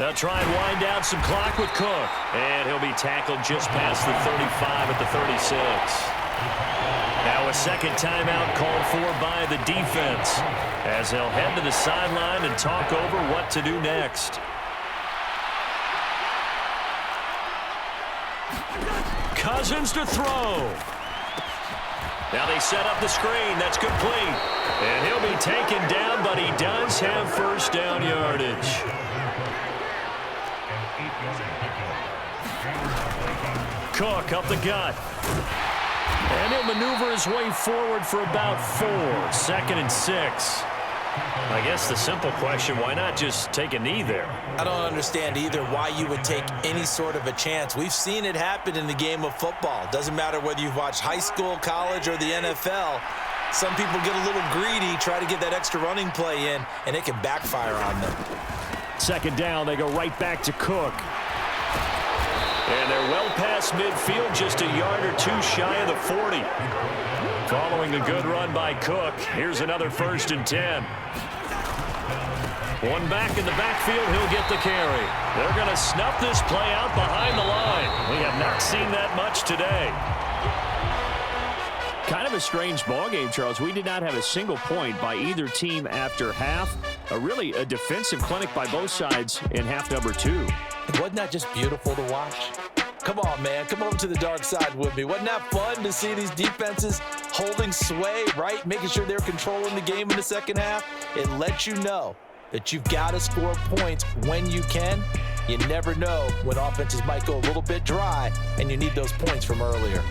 They'll try and wind down some clock with Cook. And he'll be tackled just past the 35 at the 36. Now a 2nd timeout called for by the defense as they'll head to the sideline and talk over what to do next. Cousins to throw. Now they set up the screen. That's complete. And he'll be taken down, but he does have 1st down yardage. Cook up the gut. And he'll maneuver his way forward for about 4. 2nd and 6. I guess the simple question, why not just take a knee there? I don't understand either why you would take any sort of a chance. We've seen it happen in the game of football. Doesn't matter whether you've watched high school, college, or the NFL. Some people get a little greedy, try to get that extra running play in, and it can backfire on them. 2nd down, they go right back to Cook. And they're well past midfield, just a yard or 2 shy of the 40. Following a good run by Cook, here's another 1st and 10. One back in the backfield, he'll get the carry. They're going to snuff this play out behind the line. We have not seen that much today. Kind of a strange ballgame, Charles. We did not have a single point by either team after half. Really a defensive clinic by both sides in half number 2. Wasn't that just beautiful to watch? Come on, man. Come over to the dark side with me. Wasn't that fun to see these defenses holding sway, right? Making sure they're controlling the game in the 2nd half. It lets you know that you've got to score points when you can. You never know when offenses might go a little bit dry, and you need those points from earlier.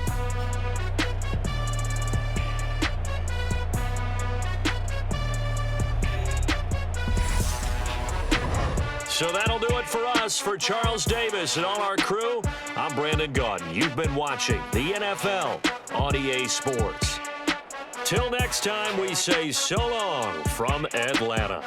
So that'll do it for us. For Charles Davis and all our crew, I'm Brandon Gaudin. You've been watching the NFL on EA Sports. Till next time, we say so long from Atlanta.